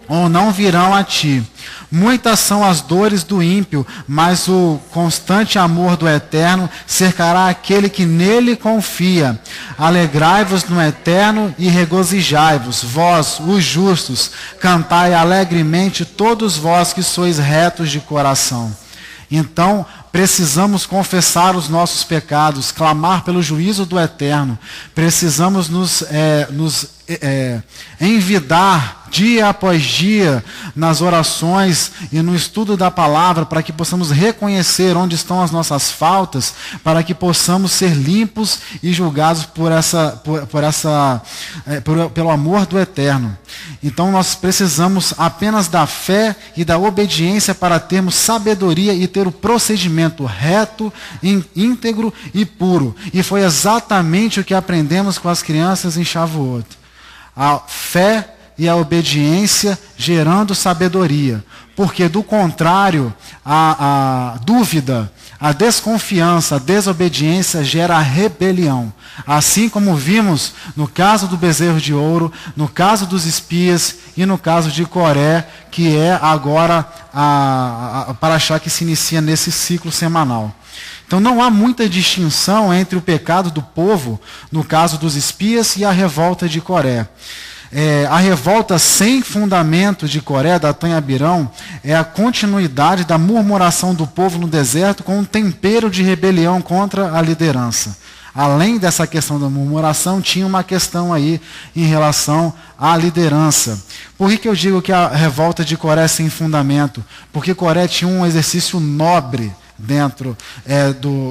Speaker 1: ou não virão a ti. Muitas são as dores do ímpio, mas o constante amor do Eterno cercará aquele que nele confia. Alegrai-vos no Eterno e regozijai-vos, vós, os justos, cantai alegremente todos vós que sois retos de coração. Então, precisamos confessar os nossos pecados, clamar pelo juízo do Eterno. Precisamos nos envidar dia após dia nas orações e no estudo da palavra, para que possamos reconhecer onde estão as nossas faltas, para que possamos ser limpos e julgados pelo amor do Eterno. Então nós precisamos apenas da fé e da obediência para termos sabedoria e ter o procedimento reto, íntegro e puro. E foi exatamente o que aprendemos com as crianças em Shavuot. A fé e a obediência gerando sabedoria. Porque do contrário, a dúvida, a desconfiança, a desobediência gera a rebelião. Assim como vimos no caso do bezerro de ouro, no caso dos espias e no caso de Coré, que é agora a paraxá que se inicia nesse ciclo semanal. Então não há muita distinção entre o pecado do povo, no caso dos espias, e a revolta de Coré. A revolta sem fundamento de Coré, Datã e Abirão, é a continuidade da murmuração do povo no deserto com um tempero de rebelião contra a liderança. Além dessa questão da murmuração, tinha uma questão aí em relação à liderança. Por que eu digo que a revolta de Coré é sem fundamento? Porque Coré tinha um exercício nobre dentro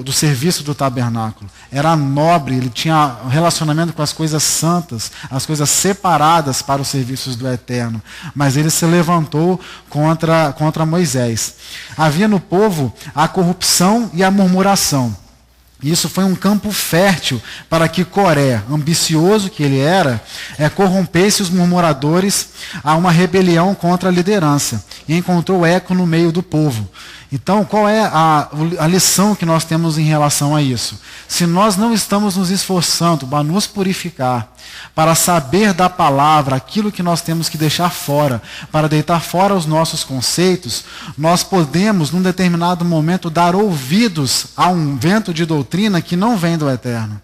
Speaker 1: do serviço do tabernáculo. Era nobre, ele tinha relacionamento com as coisas santas, as coisas separadas para os serviços do Eterno. Mas ele se levantou contra Moisés. Havia no povo a corrupção e a murmuração. Isso foi um campo fértil para que Coré, ambicioso que ele era, corrompesse os murmuradores a uma rebelião contra a liderança. E encontrou eco no meio do povo. Então, qual é a lição que nós temos em relação a isso? Se nós não estamos nos esforçando para nos purificar, para saber da palavra aquilo que nós temos que deixar fora, para deitar fora os nossos conceitos, nós podemos, num determinado momento, dar ouvidos a um vento de doutrina que não vem do Eterno.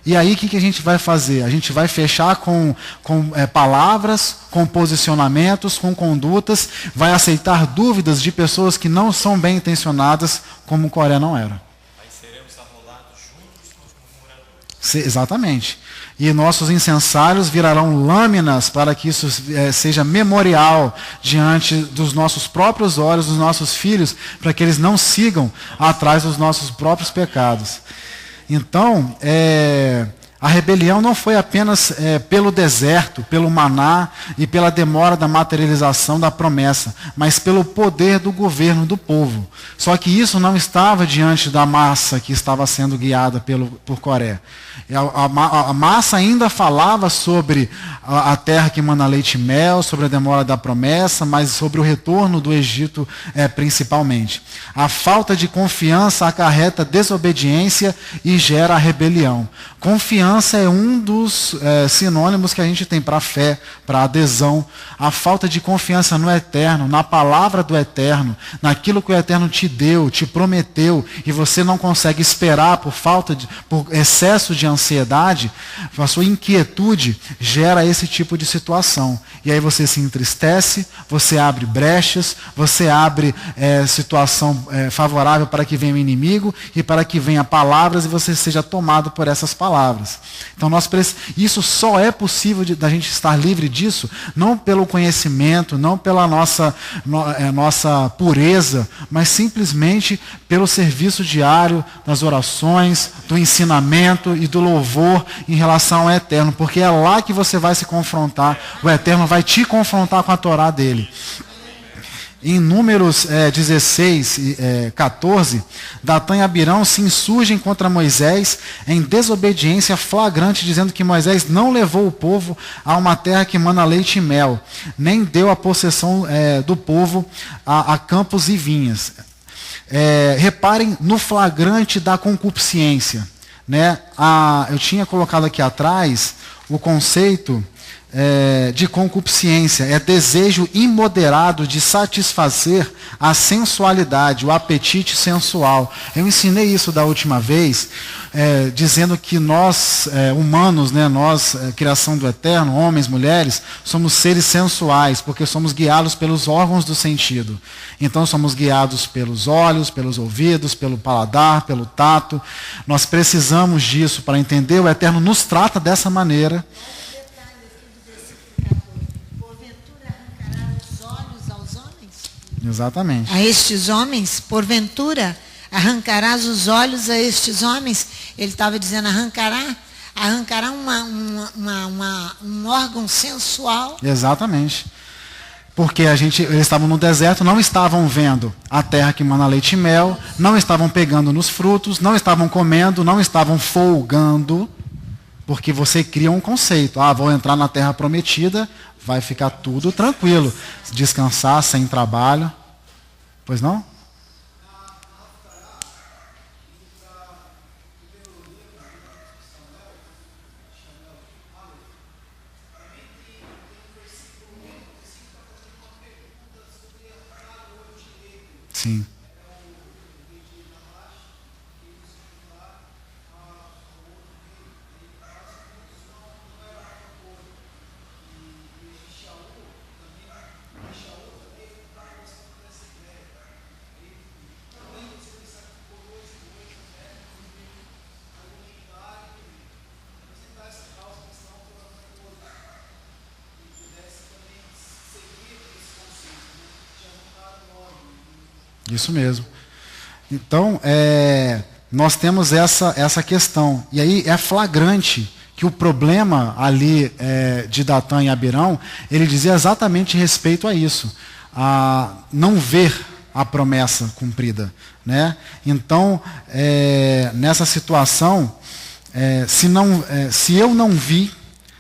Speaker 1: E aí o que a gente vai fazer? A gente vai fechar com palavras, com posicionamentos, com condutas, vai aceitar dúvidas de pessoas que não são bem intencionadas, como Coré não era.
Speaker 5: Aí seremos arrolados juntos com os murmuradores.
Speaker 1: Exatamente. E nossos incensários virarão lâminas para que isso seja memorial diante dos nossos próprios olhos, dos nossos filhos, para que eles não sigam atrás dos nossos próprios pecados. Então, A rebelião não foi apenas pelo deserto, pelo maná e pela demora da materialização da promessa, mas pelo poder do governo do povo. Só que isso não estava diante da massa que estava sendo guiada por Coré. A massa ainda falava sobre a terra que mana leite e mel, sobre a demora da promessa, mas sobre o retorno do Egito principalmente. A falta de confiança acarreta desobediência e gera rebelião. Confiança é um dos sinônimos que a gente tem para fé, para adesão. A falta de confiança no Eterno, na palavra do Eterno, naquilo que o Eterno te deu, te prometeu, e você não consegue esperar por excesso de ansiedade, a sua inquietude gera esse tipo de situação. E aí você se entristece, você abre brechas, você abre situação favorável para que venha o inimigo e para que venha palavras e você seja tomado por essas palavras. Então isso só é possível da gente estar livre disso, não pelo conhecimento, não pela nossa pureza, mas simplesmente pelo serviço diário das orações, do ensinamento e do louvor em relação ao Eterno, porque é lá que você vai se confrontar, o Eterno vai te confrontar com a Torá dele. Em Números 16 e 14, Datã e Abirão se insurgem contra Moisés em desobediência flagrante, dizendo que Moisés não levou o povo a uma terra que mana leite e mel, nem deu a possessão do povo a campos e vinhas. Reparem no flagrante da concupiscência. Né? Eu tinha colocado aqui atrás o conceito de concupiscência, é desejo imoderado de satisfazer a sensualidade, o apetite sensual. Eu ensinei isso da última vez, dizendo que nós, humanos, né, nós, criação do Eterno, homens, mulheres, somos seres sensuais, porque somos guiados pelos órgãos do sentido. Então somos guiados pelos olhos, pelos ouvidos, pelo paladar, pelo tato. Nós precisamos disso para entender. O Eterno nos trata dessa maneira. Exatamente.
Speaker 6: A estes homens, porventura, arrancarás os olhos a estes homens. Ele estava dizendo arrancará um órgão sensual.
Speaker 1: Exatamente. Porque eles estavam no deserto, não estavam vendo a terra que mana leite e mel, não estavam pegando nos frutos, não estavam comendo, não estavam folgando, porque você cria um conceito. Vou entrar na terra prometida, vai ficar tudo tranquilo. Descansar, sem trabalho. Pois não? Sim. Isso mesmo. Então, nós temos essa questão. E aí é flagrante que o problema ali de Datã e Abirão, ele dizia exatamente respeito a isso. A não ver a promessa cumprida. Então, nessa situação, se eu não vi,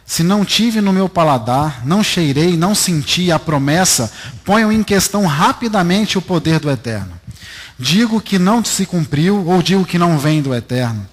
Speaker 1: se não tive no meu paladar, não cheirei, não senti a promessa, ponham em questão rapidamente o poder do Eterno. Digo que não se cumpriu ou digo que não vem do Eterno.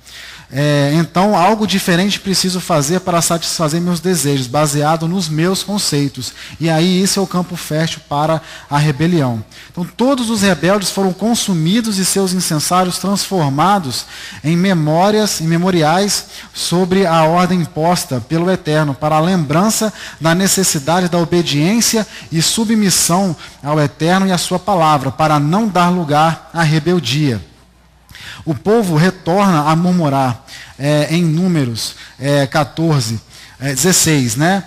Speaker 1: Então, algo diferente preciso fazer para satisfazer meus desejos, baseado nos meus conceitos. E aí, isso é o campo fértil para a rebelião. Então, todos os rebeldes foram consumidos e seus incensários transformados em memoriais sobre a ordem imposta pelo Eterno, para a lembrança da necessidade da obediência e submissão ao Eterno e à sua palavra, para não dar lugar à rebeldia. O povo retorna a murmurar em Números 14. 16, né?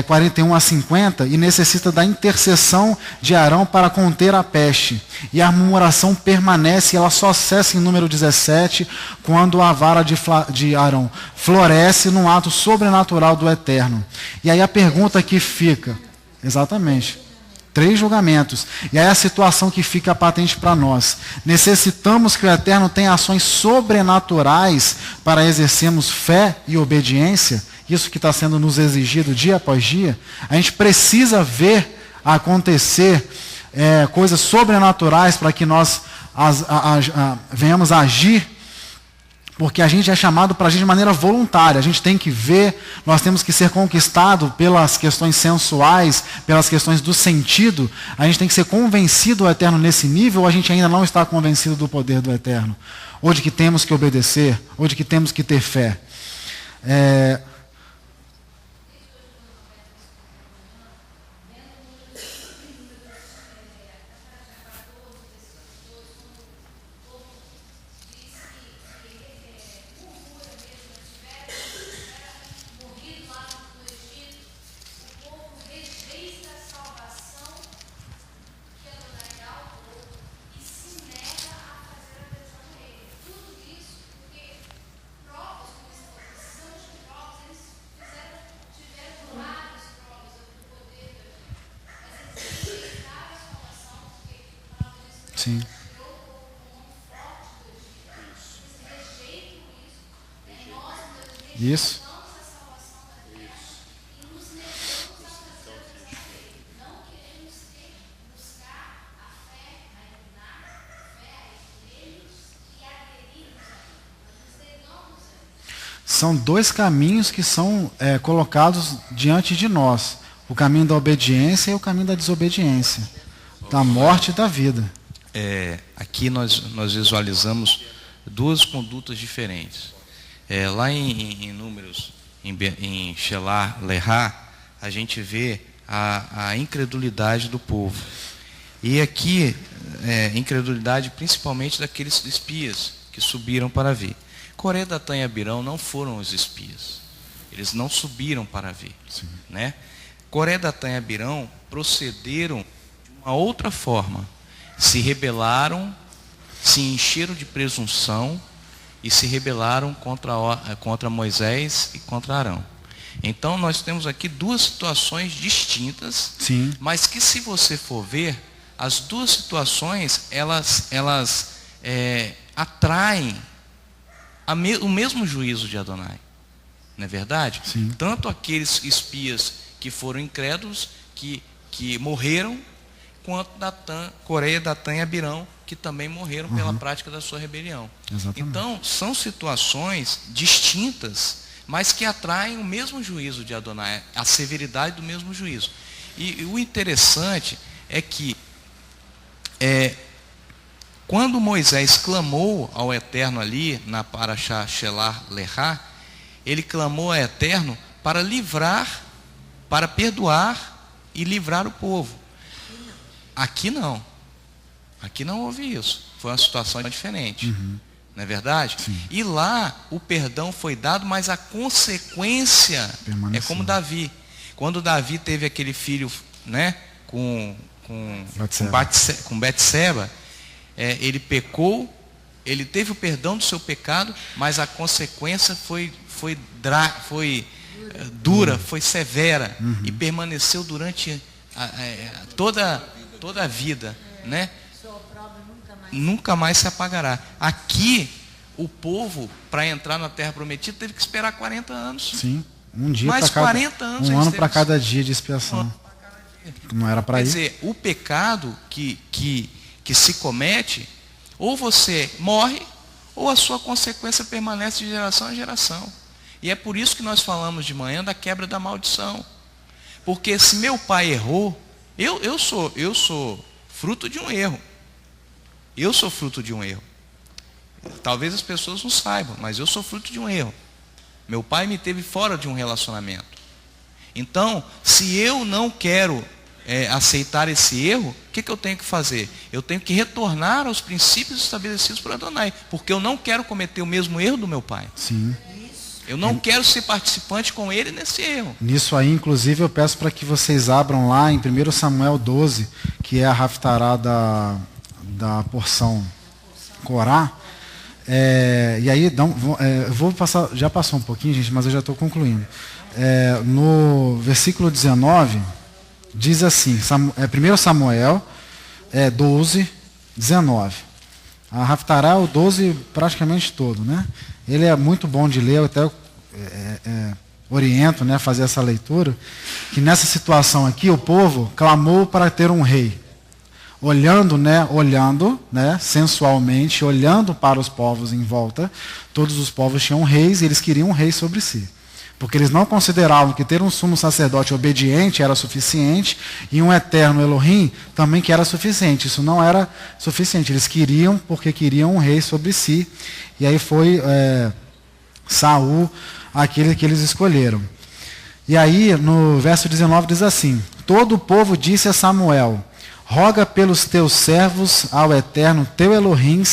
Speaker 1: 41 a 50, e necessita da intercessão de Arão para conter a peste. E a murmuração permanece, ela só cessa em número 17, quando a vara de Arão floresce num ato sobrenatural do Eterno. E aí a pergunta que fica, exatamente, 3 julgamentos. E aí a situação que fica patente para nós. Necessitamos que o Eterno tenha ações sobrenaturais para exercermos fé e obediência. Isso que está sendo nos exigido dia após dia. A gente precisa ver acontecer coisas sobrenaturais para que nós venhamos a agir. Porque a gente é chamado para agir de maneira voluntária. A gente tem que ver, nós temos que ser conquistado pelas questões sensuais, pelas questões do sentido. A gente tem que ser convencido do Eterno nesse nível, ou a gente ainda não está convencido do poder do Eterno? Ou de que temos que obedecer, ou de que temos que ter fé. Sim. Isso. São 2 caminhos que são colocados diante de nós. O caminho da obediência e o caminho da desobediência. Da morte e da vida.
Speaker 3: Aqui nós visualizamos 2 condutas diferentes. Lá em Números, em Shelah Lehá, a gente vê a incredulidade do povo. E aqui, incredulidade principalmente daqueles espias que subiram para ver. Coré, Datã e Abirão não foram os espias. Eles não subiram para ver. Né? Coré, Datã e Abirão procederam de uma outra forma. Se rebelaram, se encheram de presunção e se rebelaram contra Moisés e contra Arão. Então nós temos aqui 2 situações distintas,
Speaker 1: sim,
Speaker 3: mas que, se você for ver, as 2 situações elas atraem o mesmo juízo de Adonai. Não é verdade?
Speaker 1: Sim.
Speaker 3: Tanto aqueles espias que foram incrédulos, que morreram, quanto Coré, Datã e Abirão, que também morreram pela prática da sua rebelião.
Speaker 1: Exatamente.
Speaker 3: Então, são situações distintas, mas que atraem o mesmo juízo de Adonai, a severidade do mesmo juízo. E o interessante é que, quando Moisés clamou ao Eterno ali, na Parashá Shelah Lehá, ele clamou ao Eterno para livrar, para perdoar e livrar o povo. Aqui não. Aqui não houve isso. Foi uma situação diferente. Não é verdade?
Speaker 1: Sim.
Speaker 3: E lá o perdão foi dado, mas a consequência
Speaker 1: permaneceu.
Speaker 3: É como Davi. Quando Davi teve aquele filho, né, com Betseba, ele pecou, ele teve o perdão do seu pecado, mas a consequência foi dura, foi severa, e permaneceu durante toda a vida, né? Nunca mais se apagará. Aqui, o povo, para entrar na Terra Prometida, teve que esperar 40 anos.
Speaker 1: Sim, um dia
Speaker 3: Mais
Speaker 1: para cada
Speaker 3: 40 anos.
Speaker 1: um ano para cada dia de expiação. Não era para ir.
Speaker 3: Quer dizer, o pecado que se comete, ou você morre, ou a sua consequência permanece de geração a geração. E é por isso que nós falamos de manhã da quebra da maldição. Porque se meu pai errou, eu sou fruto de um erro. Eu sou fruto de um erro. Talvez as pessoas não saibam, mas eu sou fruto de um erro. Meu pai me teve fora de um relacionamento. Então, se eu não quero aceitar esse erro, o que eu tenho que fazer? Eu tenho que retornar aos princípios estabelecidos por Adonai, porque eu não quero cometer o mesmo erro do meu pai.
Speaker 1: Sim.
Speaker 3: Eu não quero ser participante com ele nesse erro.
Speaker 1: Nisso aí, inclusive, eu peço para que vocês abram lá em 1 Samuel 12, que é a Haftará da porção Corá. E aí, eu vou passar, já passou um pouquinho, gente, mas eu já estou concluindo. No versículo 19, diz assim, 1 Samuel 12, 19. A Haftará é o 12 praticamente todo, né? Ele é muito bom de ler, eu até oriento, né, a fazer essa leitura, que nessa situação aqui o povo clamou para ter um rei. Olhando, sensualmente, olhando para os povos em volta, todos os povos tinham reis e eles queriam um rei sobre si. Porque eles não consideravam que ter um sumo sacerdote obediente era suficiente e um eterno Elohim também que era suficiente. Isso não era suficiente. Eles queriam, porque queriam um rei sobre si. E aí foi Saul aquele que eles escolheram. E aí, no verso 19 diz assim: todo o povo disse a Samuel: roga pelos teus servos ao eterno teu Elohim,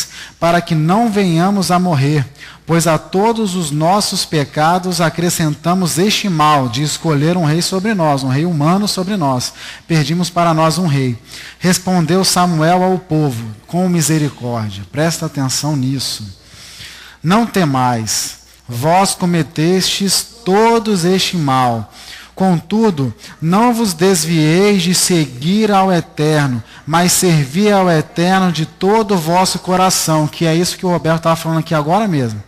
Speaker 1: para que não venhamos a morrer, pois a todos os nossos pecados acrescentamos este mal de escolher um rei sobre nós, um rei humano sobre nós. Perdimos para nós um rei. Respondeu Samuel ao povo com misericórdia. Presta atenção nisso. Não temais, vós cometestes todos este mal. Contudo, não vos desvieis de seguir ao Eterno, mas servi ao Eterno de todo o vosso coração, que é isso que o Roberto estava falando aqui agora mesmo.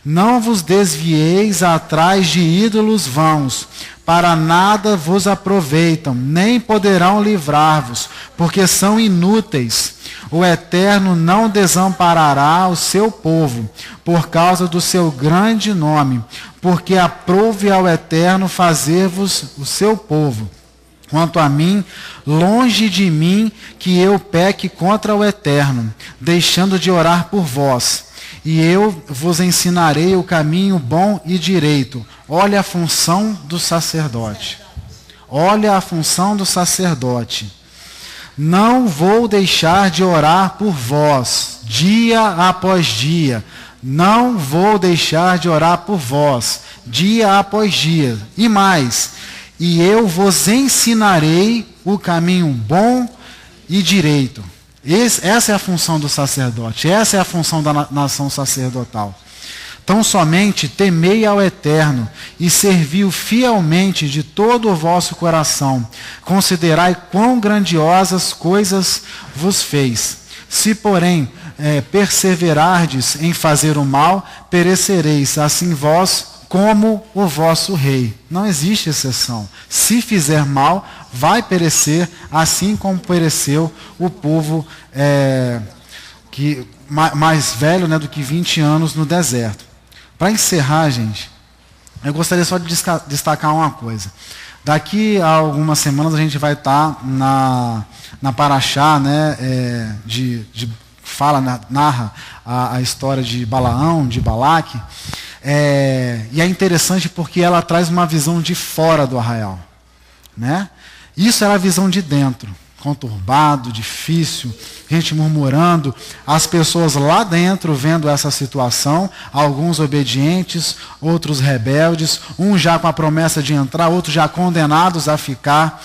Speaker 1: Não vos desvieis atrás de ídolos vãos, para nada vos aproveitam, nem poderão livrar-vos, porque são inúteis. O Eterno não desamparará o seu povo, por causa do seu grande nome, porque aprouve ao Eterno fazer-vos o seu povo. Quanto a mim, longe de mim que eu peque contra o Eterno, deixando de orar por vós. E eu vos ensinarei o caminho bom e direito. Olha a função do sacerdote. Olha a função do sacerdote. Não vou deixar de orar por vós, dia após dia. Não vou deixar de orar por vós, dia após dia. E mais, e eu vos ensinarei o caminho bom e direito. Essa é a função do sacerdote, essa é a função da nação sacerdotal. Tão somente temei ao Eterno e servi-o fielmente de todo o vosso coração. Considerai quão grandiosas coisas vos fez. Se, porém, perseverardes em fazer o mal, perecereis, assim vós como o vosso rei. Não existe exceção. Se fizer mal, vai perecer, assim como pereceu o povo mais velho, né, do que 20 anos no deserto. Para encerrar, gente, eu gostaria só de destacar uma coisa. Daqui a algumas semanas a gente vai estar na Paraxá, né, narra a história de Balaão, de Balaque. E é interessante porque ela traz uma visão de fora do arraial, né? Isso era a visão de dentro, conturbado, difícil, gente murmurando, as pessoas lá dentro vendo essa situação, alguns obedientes, outros rebeldes, uns já com a promessa de entrar, outros já condenados a ficar.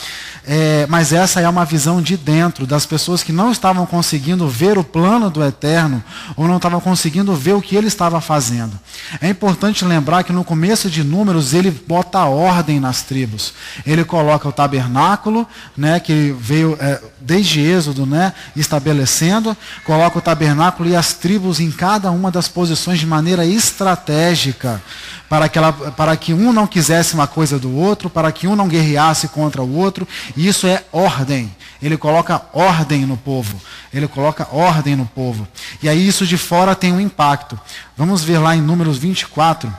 Speaker 1: Mas essa é uma visão de dentro, das pessoas que não estavam conseguindo ver o plano do Eterno, ou não estavam conseguindo ver o que ele estava fazendo. É importante lembrar que no começo de Números, ele bota ordem nas tribos. Ele coloca o tabernáculo, né, que veio desde Êxodo, né, estabelecendo, coloca o tabernáculo e as tribos em cada uma das posições de maneira estratégica, para que um não quisesse uma coisa do outro, para que um não guerreasse contra o outro. E isso é ordem. Ele coloca ordem no povo. Ele coloca ordem no povo. E aí isso de fora tem um impacto. Vamos ver lá em Números 24,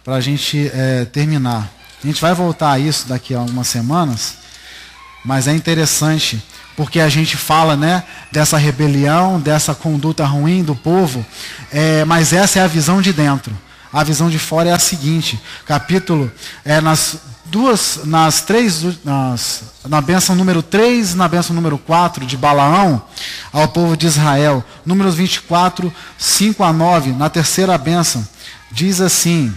Speaker 1: para a gente terminar. A gente vai voltar a isso daqui a algumas semanas, mas é interessante, porque a gente fala, né, dessa rebelião, dessa conduta ruim do povo, mas essa é a visão de dentro. A visão de fora é a seguinte, capítulo, na bênção número 3 e na bênção número 4 de Balaão ao povo de Israel, Números 24, 5 a 9, na terceira bênção, diz assim: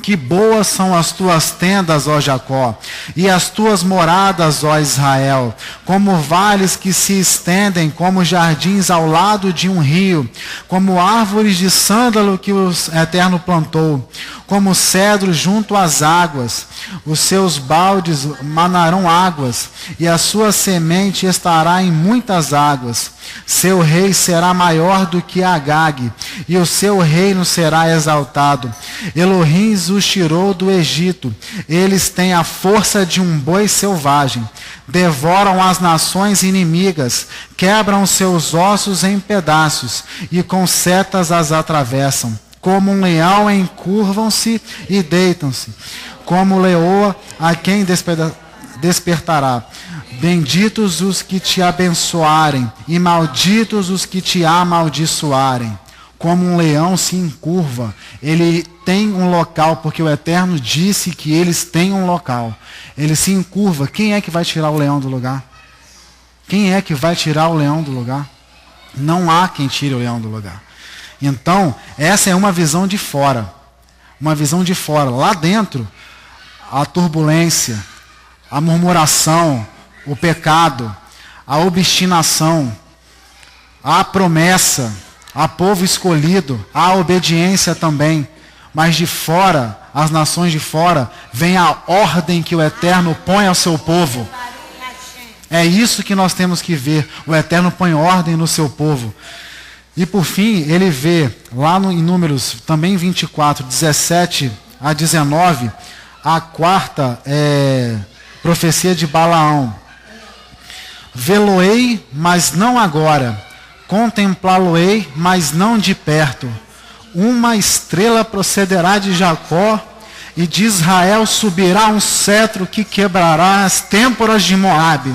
Speaker 1: que boas são as tuas tendas, ó Jacó, e as tuas moradas, ó Israel, como vales que se estendem, como jardins ao lado de um rio, como árvores de sândalo que o Eterno plantou, como cedro junto às águas. Os seus baldes manarão águas, e a sua semente estará em muitas águas. Seu rei será maior do que Agag, e o seu reino será exaltado. Elohim os tirou do Egito. Eles têm a força de um boi selvagem. Devoram as nações inimigas, quebram seus ossos em pedaços, e com setas as atravessam. Como um leão encurvam-se e deitam-se, como leoa a quem despertará. Benditos os que te abençoarem, e malditos os que te amaldiçoarem. Como um leão se encurva, ele tem um local, porque o Eterno disse que eles têm um local. Ele se encurva. Quem é que vai tirar o leão do lugar? Quem é que vai tirar o leão do lugar? Não há quem tire o leão do lugar. Então, essa é uma visão de fora. Uma visão de fora. Lá dentro, a turbulência, a murmuração, o pecado, a obstinação, a promessa, a povo escolhido, a obediência também. Mas de fora, as nações de fora, vem a ordem que o Eterno põe ao seu povo. É isso que nós temos que ver. O Eterno põe ordem no seu povo. E por fim, ele vê, lá em Números, também 24, 17 a 19, a quarta profecia de Balaão. Vê-lo-ei, mas não agora. Contemplá-lo-ei, mas não de perto. Uma estrela procederá de Jacó, e de Israel subirá um cetro que quebrará as têmporas de Moabe,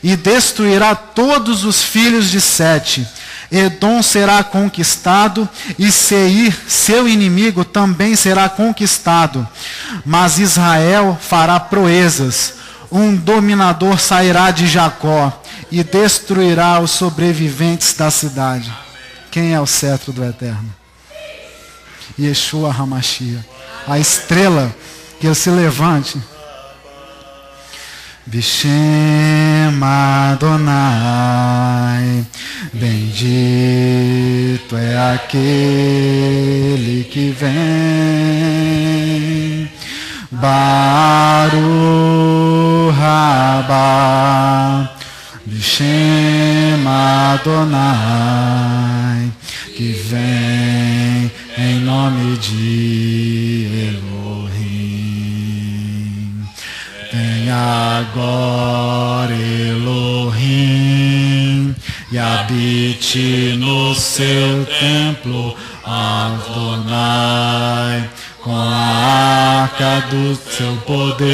Speaker 1: e destruirá todos os filhos de Sete. Edom será conquistado, e Seir, seu inimigo, também será conquistado. Mas Israel fará proezas. Um dominador sairá de Jacó e destruirá os sobreviventes da cidade. Quem é o cetro do Eterno? Yeshua HaMashiach, a estrela que se levante. Bishem Adonai, bendito é aquele que vem. Baruch haba, Bishem Adonai, que vem em nome de Elohim. Vem agora, Elohim, e habite no seu templo, Adonai, com a arca do seu poder.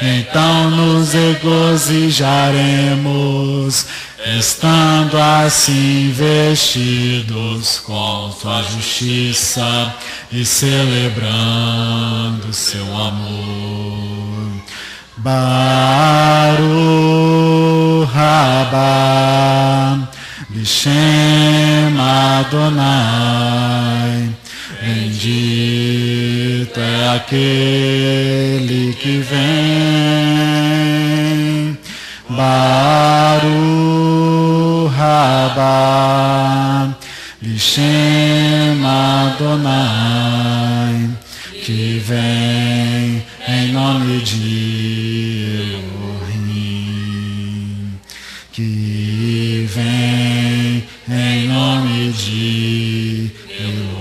Speaker 1: Então nos regozijaremos, estando assim vestidos com sua justiça e celebrando seu amor. Baruch haba, Bishem Adonai, bendito é aquele que vem. Baruch haba, Bishem Adonai, que vem em nome de Elohim, que vem em nome de Elohim.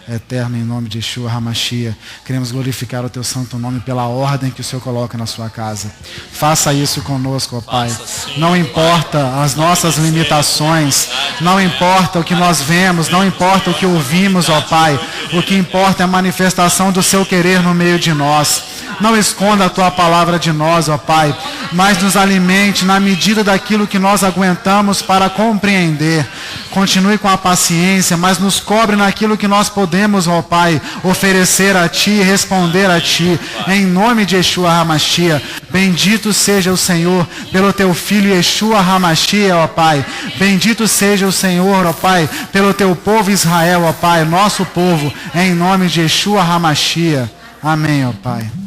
Speaker 1: Eterno, em nome de Yeshua HaMashiach, queremos glorificar o teu santo nome pela ordem que o Senhor coloca na sua casa. Faça isso conosco, ó Pai. Não importa as nossas limitações, não importa o que nós vemos, não importa o que ouvimos, ó Pai. O que importa é a manifestação do seu querer no meio de nós. Não esconda a tua palavra de nós, ó Pai, mas nos alimente na medida daquilo que nós aguentamos para compreender. Continue com a paciência, mas nos cobre naquilo que nós podemos, ó Pai, oferecer a Ti e responder a Ti. Em nome de Yeshua HaMashiach, bendito seja o Senhor pelo Teu Filho Yeshua HaMashiach, ó Pai. Bendito seja o Senhor, ó Pai, pelo Teu povo Israel, ó Pai, nosso povo, em nome de Yeshua HaMashiach. Amém, ó Pai.